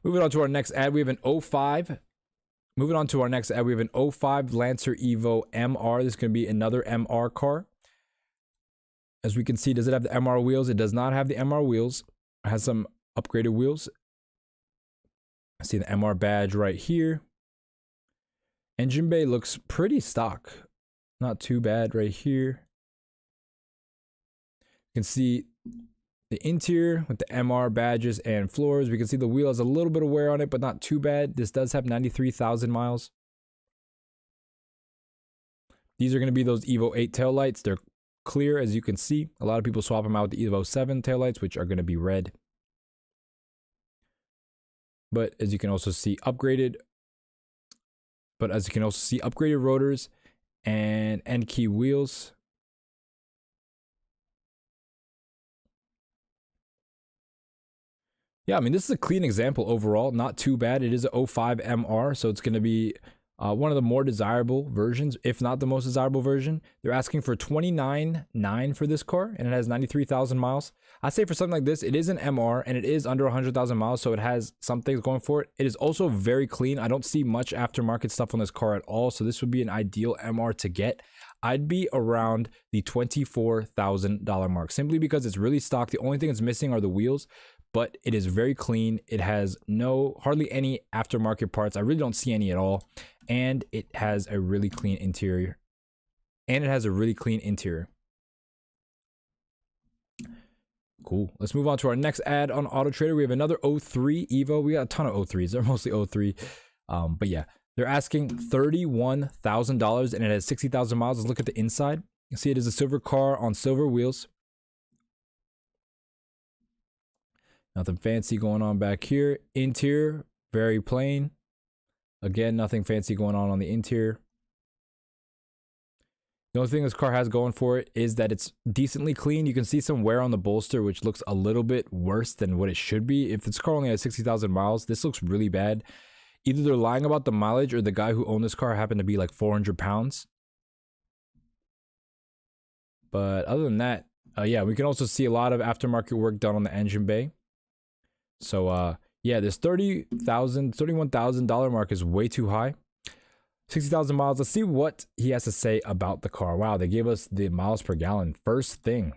Moving on to our next ad, we have an 05. Moving on to our next ad, we have an 05 Lancer EVO MR. This is going to be another MR car. As we can see, does it have the MR wheels? It does not have the MR wheels. It has some upgraded wheels. I see the MR badge right here. Engine bay looks pretty stock. Not too bad right here. You can see the interior with the MR badges and floors. We can see the wheel has a little bit of wear on it, but not too bad. This does have 93,000 miles. These are going to be those EVO 8 taillights. They're clear, as you can see. A lot of people swap them out with the EVO 7 taillights, which are going to be red. But as you can also see, upgraded rotors and end key wheels. Yeah, I mean, this is a clean example overall. Not too bad. It is a 05 MR, so it's going to be one of the more desirable versions, if not the most desirable version. They're asking for $29,900 for this car, and it has 93,000 miles. I say for something like this, it is an MR, and it is under 100,000 miles, so it has some things going for it. It is also very clean. I don't see much aftermarket stuff on this car at all, so this would be an ideal MR to get. I'd be around the $24,000 mark, simply because it's really stock. The only thing it's missing are the wheels, but it is very clean. It has hardly any aftermarket parts. I really don't see any at all. And it has a really clean interior. Cool. Let's move on to our next ad on Auto Trader. We have another 03 EVO. We got a ton of 03s. They're mostly 03. But yeah, they're asking $31,000 and it has 60,000 miles. Let's look at the inside. You can see it is a silver car on silver wheels. Nothing fancy going on back here. Interior, very plain. Again, nothing fancy going on the interior. The only thing this car has going for it is that it's decently clean. You can see some wear on the bolster, which looks a little bit worse than what it should be. If this car only has 60,000 miles, this looks really bad. Either they're lying about the mileage or the guy who owned this car happened to be like 400 pounds. But other than that, yeah, we can also see a lot of aftermarket work done on the engine bay. So, yeah, this $31,000 mark is way too high. 60,000 miles. Let's see what he has to say about the car. Wow, they gave us the miles per gallon first thing.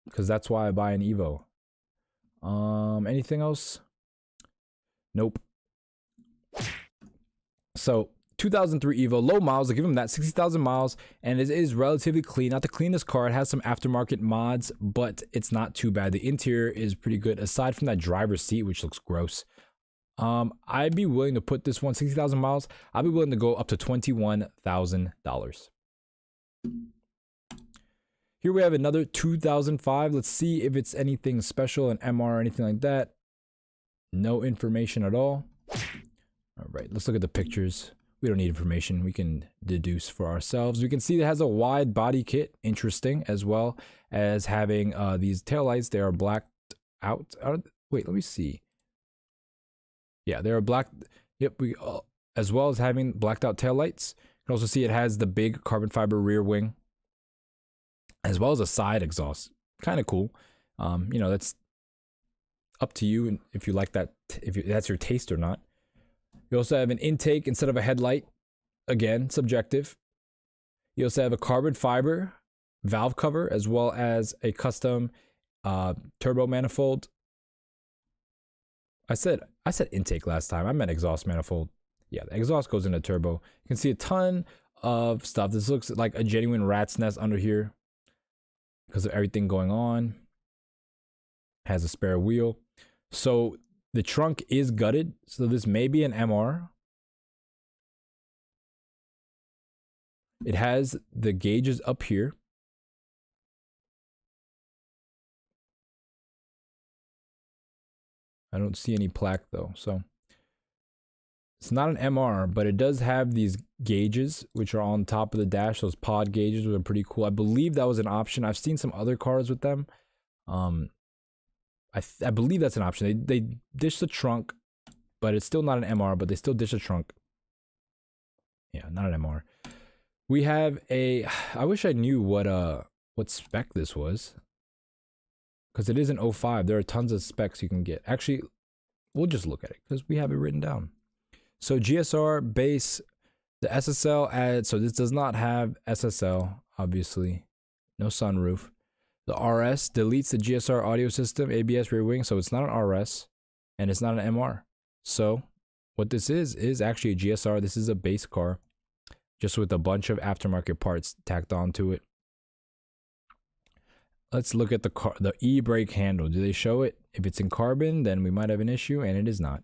Because that's why I buy an EVO. Anything else? Nope. So, 2003 EVO, low miles. I'll give him that, 60,000 miles, and it is relatively clean. Not the cleanest car. It has some aftermarket mods, but it's not too bad. The interior is pretty good, aside from that driver's seat, which looks gross. I'd be willing to put this one, 60,000 miles. I'd be willing to go up to $21,000. Here we have another 2005. Let's see if it's anything special, an MR or anything like that. No information at all. All right, let's look at the pictures. We don't need information. We can deduce for ourselves. We can see it has a wide body kit. Interesting, as well as having these taillights. They are blacked out. Wait, let me see. Yeah, they are black. Yep, as well as having blacked out taillights. You can also see it has the big carbon fiber rear wing, as well as a side exhaust. Kind of cool. You know, that's up to you if you like that, if that's your taste or not. You also have an intake instead of a headlight. Again, subjective. You also have a carbon fiber valve cover, as well as a custom turbo manifold. I said intake last time. I meant exhaust manifold. Yeah, the exhaust goes into turbo. You can see a ton of stuff. This looks like a genuine rat's nest under here because of everything going on. Has a spare wheel. So the trunk is gutted, so this may be an MR. It has the gauges up here. I don't see any plaque though, so it's not an MR, but it does have these gauges which are on top of the dash. Those pod gauges, which are pretty cool. I believe that was an option. I've seen some other cars with them. I believe that's an option. They dish the trunk, but it's still not an MR, but they still dish the trunk. Yeah, not an MR. We have a, I wish I knew what spec this was, because it is an 05. There are tons of specs you can get. Actually, we'll just look at it because we have it written down. So GSR base, the SSL adds, so this does not have SSL, obviously. No sunroof. The RS deletes the GSR audio system, ABS rear wing, so it's not an RS, and it's not an MR. So what this is actually a GSR. This is a base car, just with a bunch of aftermarket parts tacked onto it. Let's look at the car, the e-brake handle. Do they show it? If it's in carbon, then we might have an issue, and it is not.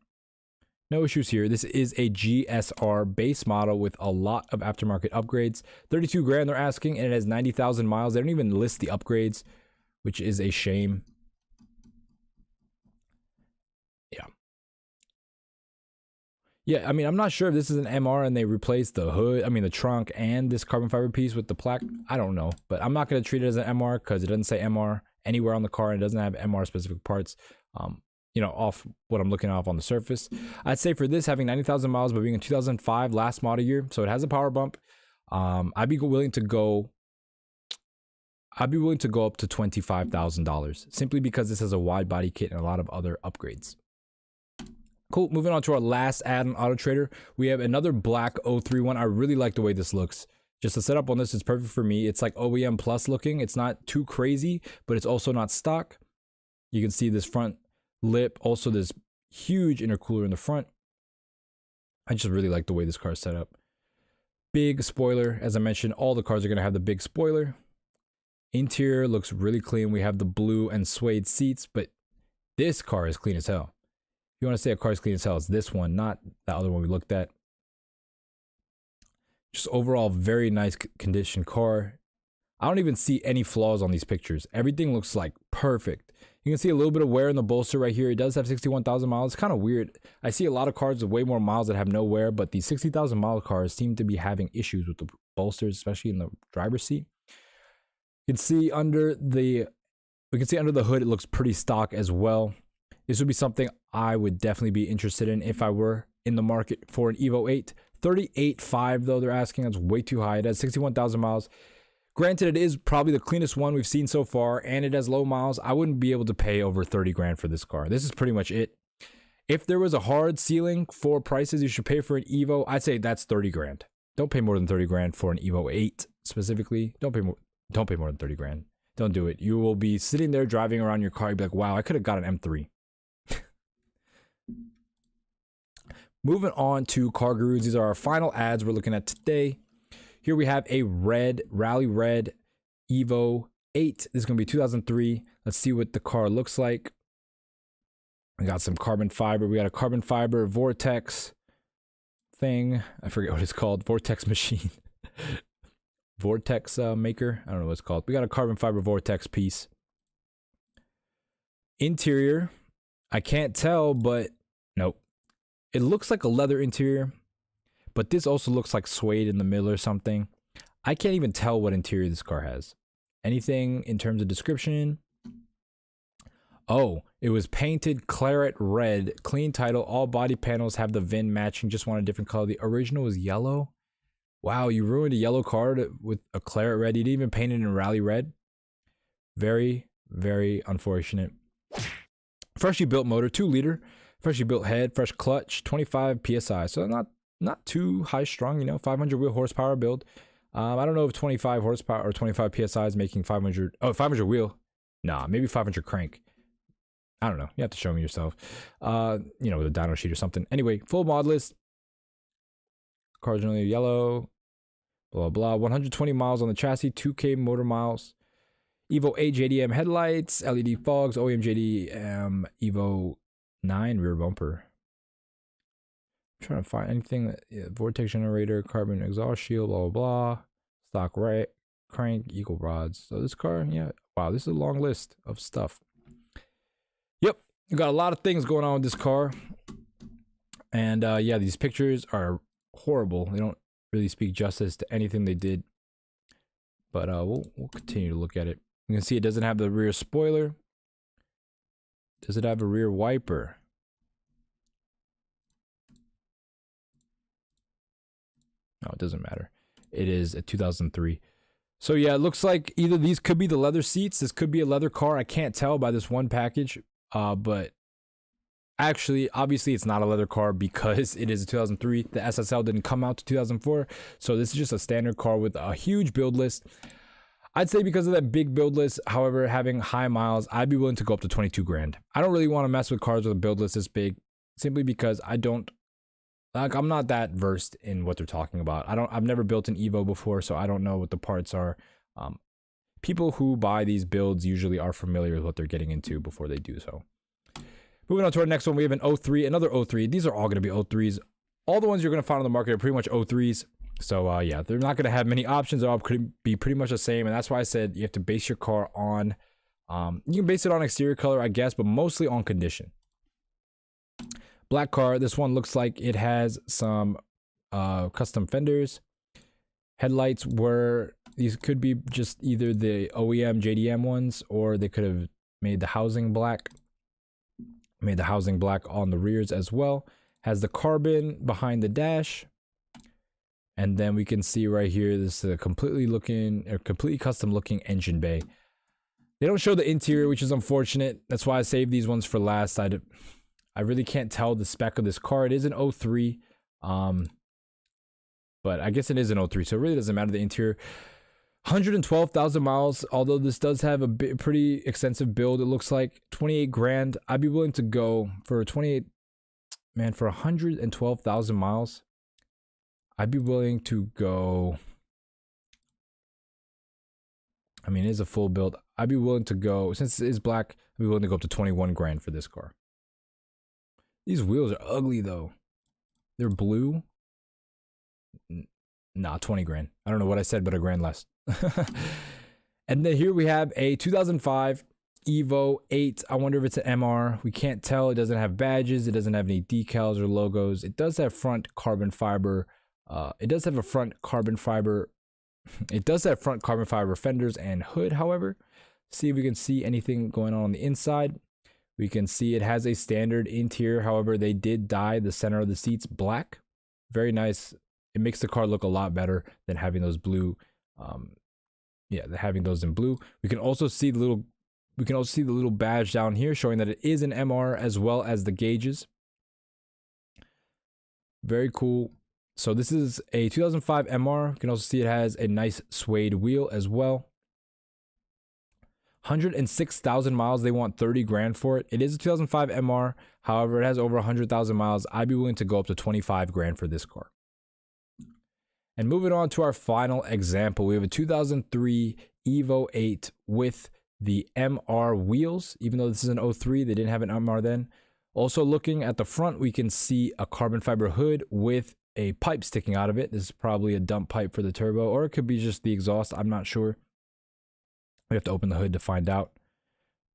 No issues here. This is a GSR base model with a lot of aftermarket upgrades. 32 grand they're asking, and it has 90,000 miles. They don't even list the upgrades, which is a shame. Yeah, I mean, I'm not sure if this is an MR and they replaced the hood, I mean the trunk and this carbon fiber piece with the plaque. I don't know, but I'm not going to treat it as an MR because it doesn't say MR anywhere on the car and it doesn't have MR specific parts. You know, off what I'm looking off on the surface. I'd say for this, having 90,000 miles, but being a 2005 last model year, so it has a power bump. I'd be willing to go up to $25,000 simply because this has a wide body kit and a lot of other upgrades. Cool. Moving on to our last ad on Auto Trader, we have another black 031. I really like the way this looks. Just the setup on this is perfect for me. It's like OEM plus looking. It's not too crazy, but it's also not stock. You can see this front lip, also this huge intercooler in the front. I just really like the way this car is set up. Big spoiler, as I mentioned, all the cars are going to have the big spoiler. Interior looks really clean. We have the blue and suede seats, but this car is clean as hell. If you want to say a car is clean as hell, it's this one, not the other one we looked at. Just overall, very nice condition car. I don't even see any flaws on these pictures. Everything looks like perfect. You can see a little bit of wear in the bolster right here. It does have 61,000 miles. It's kind of weird. I see a lot of cars with way more miles that have no wear, but these 60,000 mile cars seem to be having issues with the bolsters, especially in the driver's seat. You can see under the hood, it looks pretty stock as well. This would be something I would definitely be interested in if I were in the market for an EVO 8. 38.5 though they're asking. That's way too high. It has 61,000 miles. Granted, it is probably the cleanest one we've seen so far, and it has low miles. I wouldn't be able to pay over 30 grand for this car. This is pretty much it. If there was a hard ceiling for prices you should pay for an EVO, I'd say that's 30 grand. Don't pay more than 30 grand for an EVO 8 specifically. Don't pay more than 30 grand. Don't do it. You will be sitting there driving around your car. You'll be like, wow, I could have got an M3. Moving on to Car Gurus. These are our final ads we're looking at today. Here we have a rally red EVO 8. This is going to be 2003. Let's see what the car looks like. We got some carbon fiber. We got a carbon fiber vortex thing. I forget what it's called. Vortex machine. Vortex maker. I don't know what it's called. We got a carbon fiber vortex piece. Interior. I can't tell, but nope. It looks like a leather interior, but this also looks like suede in the middle or something. I can't even tell what interior this car has. Anything in terms of description? Oh, it was painted claret red. Clean title. All body panels have the VIN matching. Just want a different color. The original was yellow. Wow, you ruined a yellow car with a claret red. You didn't even paint it in rally red. Very, very unfortunate. Freshly built motor, 2 liter. Freshly built head, fresh clutch, 25 psi. So not too high strung, you know, 500 wheel horsepower build. I don't know if 25 horsepower or 25 psi is making 500. Oh, 500 wheel. Nah, maybe 500 crank. I don't know. You have to show me yourself. You know, with a dyno sheet or something. Anyway, full mod list. Car generally yellow. Blah, blah. 120 miles on the chassis. 2K motor miles. EVO 8 JDM headlights. LED fogs. OEM JDM EVO 9 rear bumper. I'm trying to find anything that vortex generator, carbon exhaust shield, blah blah blah. Stock right crank, eagle rods. So this car, yeah, wow, this is a long list of stuff. Yep, We got a lot of things going on with this car. And yeah, these pictures are horrible. They don't really speak justice to anything they did. But we'll continue to look at it. You can see it doesn't have the rear spoiler. Does it have a rear wiper? No, it doesn't matter. It is a 2003. So yeah, it looks like either these could be the leather seats. This could be a leather car. I can't tell by this one package. But actually, obviously, it's not a leather car because it is a 2003. The SSL didn't come out to 2004. So this is just a standard car with a huge build list. I'd say because of that big build list, however, having high miles, I'd be willing to go up to 22 grand. I don't really want to mess with cars with a build list this big, simply because I'm not that versed in what they're talking about. I've never built an EVO before, so I don't know what the parts are. People who buy these builds usually are familiar with what they're getting into before they do so. Moving on to our next one, we have an 03, another 03. These are all going to be 03s. All the ones you're going to find on the market are pretty much 03s. So yeah, they're not going to have many options. They're all could be pretty much the same. And that's why I said you have to base your car on, you can base it on exterior color, I guess, but mostly on condition. Black car. This one looks like it has some custom fenders. Headlights were, these could be just either the OEM JDM ones, or they could have made the housing black. Made the housing black on the rears as well. Has the carbon behind the dash. And then we can see right here, this is a completely custom looking engine bay. They don't show the interior, which is unfortunate. That's why I saved these ones for last. I really can't tell the spec of this car. It is an 03. But I guess it is an 03, so it really doesn't matter the interior. 112,000 miles, although this does have a pretty extensive build. It looks like 28 grand. I'd be willing to go for 28, man, for 112,000 miles. I'd be willing to go, I mean, it is a full build. I'd be willing to go, since it is black, I'd be willing to go up to 21 grand for this car. These wheels are ugly though. They're blue. Nah, 20 grand. I don't know what I said, but a grand less. And then here we have a 2005 EVO VIII. I wonder if it's an MR. We can't tell. It doesn't have badges. It doesn't have any decals or logos. It does have front carbon fiber. It does have front carbon fiber fenders and hood, however. See if we can see anything going on the inside. We can see it has a standard interior. However, they did dye the center of the seats black. Very nice. It makes the car look a lot better than having those blue. Having those in blue. We can also see the little badge down here showing that it is an MR, as well as the gauges. Very cool. So this is a 2005 MR. You can also see it has a nice suede wheel as well. 106,000 miles. They want 30 grand for it. It is a 2005 MR. However, it has over 100,000 miles. I'd be willing to go up to 25 grand for this car. And moving on to our final example, we have a 2003 EVO VIII with the MR wheels. Even though this is an 03, they didn't have an MR then. Also looking at the front, we can see a carbon fiber hood with a pipe sticking out of it. This is probably a dump pipe for the turbo, or it could be just the exhaust. I'm not sure. We have to open the hood to find out.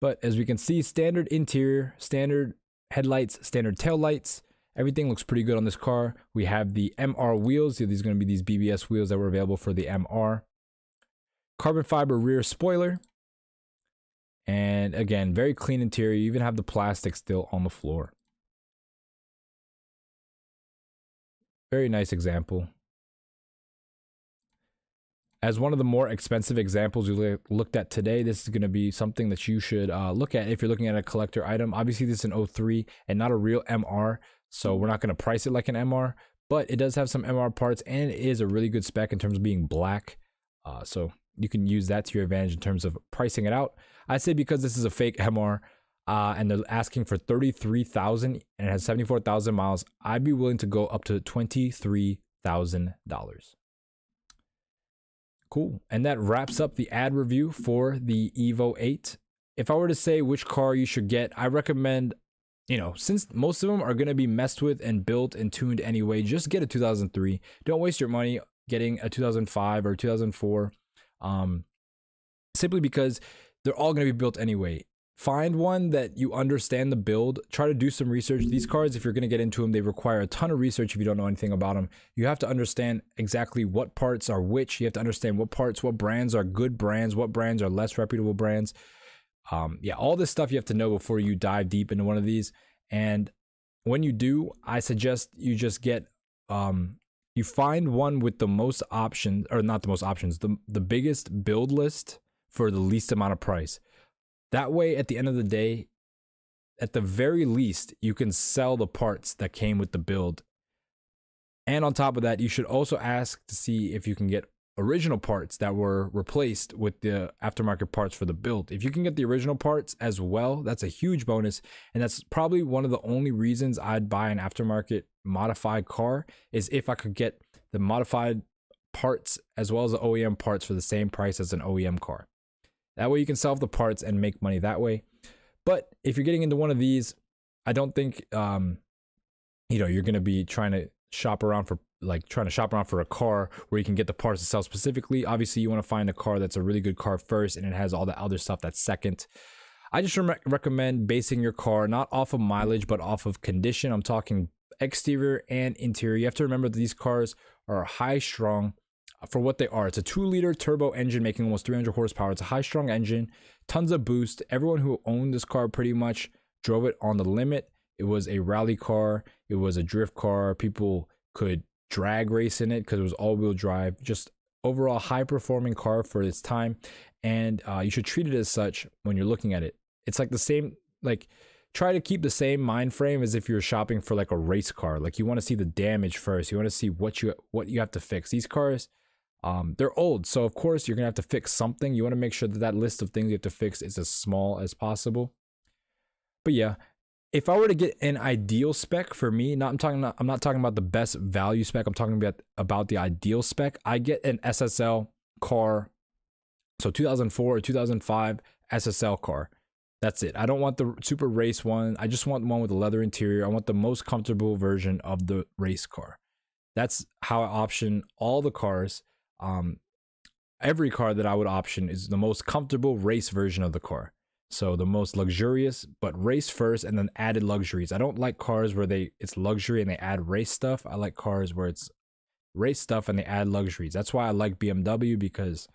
But as we can see, standard interior, standard headlights, standard tail lights. Everything looks pretty good on this car. We have the MR wheels. These are going to be these BBS wheels that were available for the MR. Carbon fiber rear spoiler. And again, very clean interior. You even have the plastic still on the floor. Very nice example. As one of the more expensive examples we looked at today, this is going to be something that you should look at if you're looking at a collector item. Obviously, this is an 03 and not a real MR. So we're not going to price it like an MR, but it does have some MR parts, and it is a really good spec in terms of being black. So you can use that to your advantage in terms of pricing it out. I say because this is a fake MR, and they're asking for 33,000 and it has 74,000 miles, I'd be willing to go up to $23,000. Cool. And that wraps up the ad review for the EVO VIII. If I were to say which car you should get, I recommend, you know, since most of them are going to be messed with and built and tuned anyway, just get a 2003. Don't waste your money getting a 2005 or 2004, simply because they're all going to be built anyway. find one that you understand the build. Try to do some research. These cars, if you're going to get into them, they require a ton of research if you don't know anything about them. You have to understand exactly what parts are which. You have to understand what parts, what brands are good brands, what brands are less reputable brands. Yeah, all this stuff you have to know before you dive deep into one of these. And when you do, I suggest you just get you find one with the most options, or not the most options, the biggest build list for the least amount of price. That way, at the end of the day, at the very least, you can sell the parts that came with the build. And on top of that, you should also ask to see if you can get original parts that were replaced with the aftermarket parts for the build. If you can get the original parts as well, that's a huge bonus. And that's probably one of the only reasons I'd buy an aftermarket modified car, is if I could get the modified parts as well as the OEM parts for the same price as an OEM car. That way you can sell the parts and make money that way. But if you're getting into one of these, I don't think you're going to be trying to shop around for a car where you can get the parts to sell specifically. Obviously, you want to find a car that's a really good car first, and it has all the other stuff that's second. I just recommend basing your car not off of mileage, but off of condition. I'm talking exterior and interior. You have to remember that these cars are high strung for what they are. It's a 2-liter turbo engine making almost 300 horsepower. It's a high strung engine, tons of boost. Everyone who owned this car pretty much drove it on the limit. It was a rally car. It was a drift car. People could drag race in it because it was all-wheel drive. Just overall high-performing car for its time, and you should treat it as such when you're looking at it. It's like the same, like, try to keep the same mind frame as if you're shopping for like a race car. Like, you want to see the damage first. You want to see what you have to fix. These cars, they're old, so of course you're gonna have to fix something. You want to make sure that list of things you have to fix is as small as possible. But yeah, if I were to get an ideal spec for me, I'm not talking about the best value spec. I'm talking about the ideal spec. I get an SSL car, so 2004 or 2005 SSL car. That's it. I don't want the super race one. I just want one with a leather interior. I want the most comfortable version of the race car. That's how I option all the cars. Every car that I would option is the most comfortable race version of the car. So the most luxurious, but race first and then added luxuries. I don't like cars where it's luxury and they add race stuff. I like cars where it's race stuff and they add luxuries. That's why I like BMW, because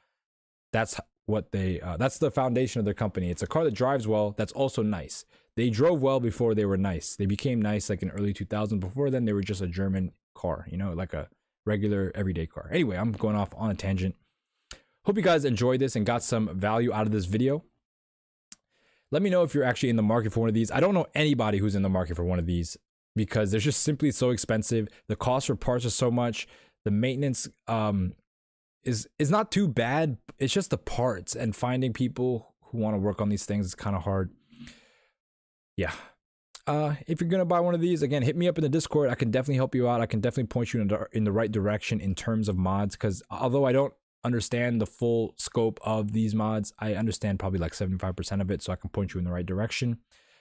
that's what that's the foundation of their company. It's a car that drives well, that's also nice. They drove well before they were nice. They became nice like in early 2000s. Before then, they were just a German car, like a regular everyday car. Anyway, I'm going off on a tangent. Hope you guys enjoyed this and got some value out of this video. Let me know if you're actually in the market for one of these. I don't know anybody who's in the market for one of these because they're just simply so expensive. The cost for parts are so much. The maintenance is not too bad. It's just the parts, and finding people who want to work on these things is kind of hard. Yeah. If you're gonna buy one of these, again, hit me up in the Discord. I can definitely help you out. I can definitely point you in the right direction in terms of mods, because although I don't understand the full scope of these mods, I understand probably like 75% of it, so I can point you in the right direction.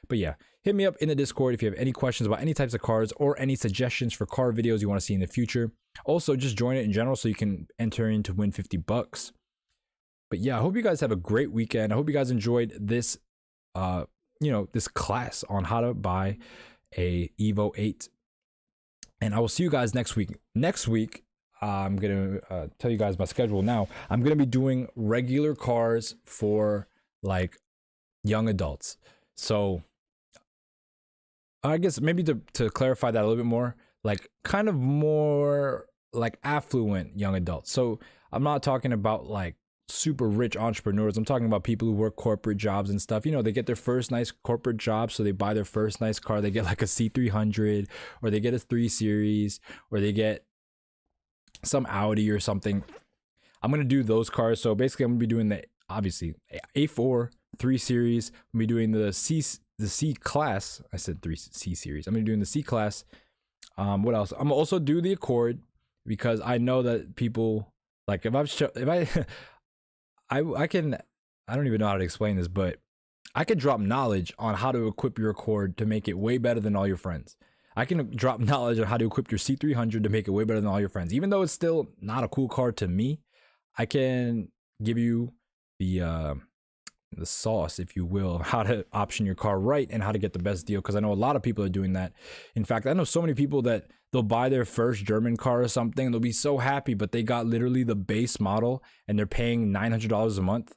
But yeah, hit me up in the Discord if you have any questions about any types of cars or any suggestions for car videos you want to see in the future. Also, just join it in general so you can enter in to win $50. But yeah, I hope you guys have a great weekend. I hope you guys enjoyed this this class on how to buy a EVO VIII, and I will see you guys next week. I'm gonna tell you guys my schedule now. I'm gonna be doing regular cars for like young adults. So I guess maybe to clarify that a little bit more, like kind of more like affluent young adults. So I'm not talking about like super rich entrepreneurs. I'm talking about people who work corporate jobs and stuff. They get their first nice corporate job, so they buy their first nice car. They get like a C300, or they get a 3 Series, or they get some Audi or something. I'm gonna do those cars. So basically, I'm gonna be doing the obviously A4 3 Series. I'm gonna be doing the C class. I said 3 C Series. I'm gonna be doing the C class. What else? I'm gonna also do the Accord, because I know that people like I don't even know how to explain this, but I could drop knowledge on how to equip your Accord to make it way better than all your friends. I can drop knowledge on how to equip your C300 to make it way better than all your friends. Even though it's still not a cool car to me, I can give you the the sauce, if you will, how to option your car right and how to get the best deal. Because I know a lot of people are doing that. In fact, I know so many people that they'll buy their first German car or something, and they'll be so happy, but they got literally the base model and they're paying $900 a month.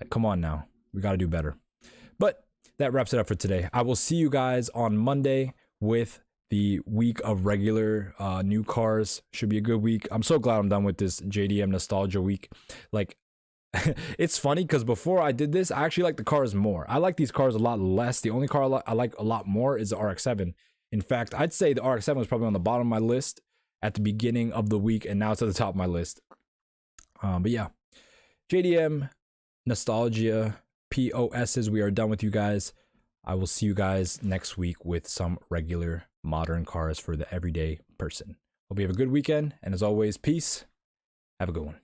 Like, come on now, we got to do better. But that wraps it up for today. I will see you guys on Monday with the week of regular new cars. Should be a good week. I'm so glad I'm done with this JDM nostalgia week. Like, it's funny because before I did this, I actually like the cars more. I like these cars a lot less. The only car I like a lot more is the RX-7. In fact, I'd say the RX-7 was probably on the bottom of my list at the beginning of the week, and now it's at the top of my list. But yeah, JDM nostalgia POSs. We are done with you guys. I will see you guys next week with some regular modern cars for the everyday person. Hope you have a good weekend, and as always, peace. Have a good one.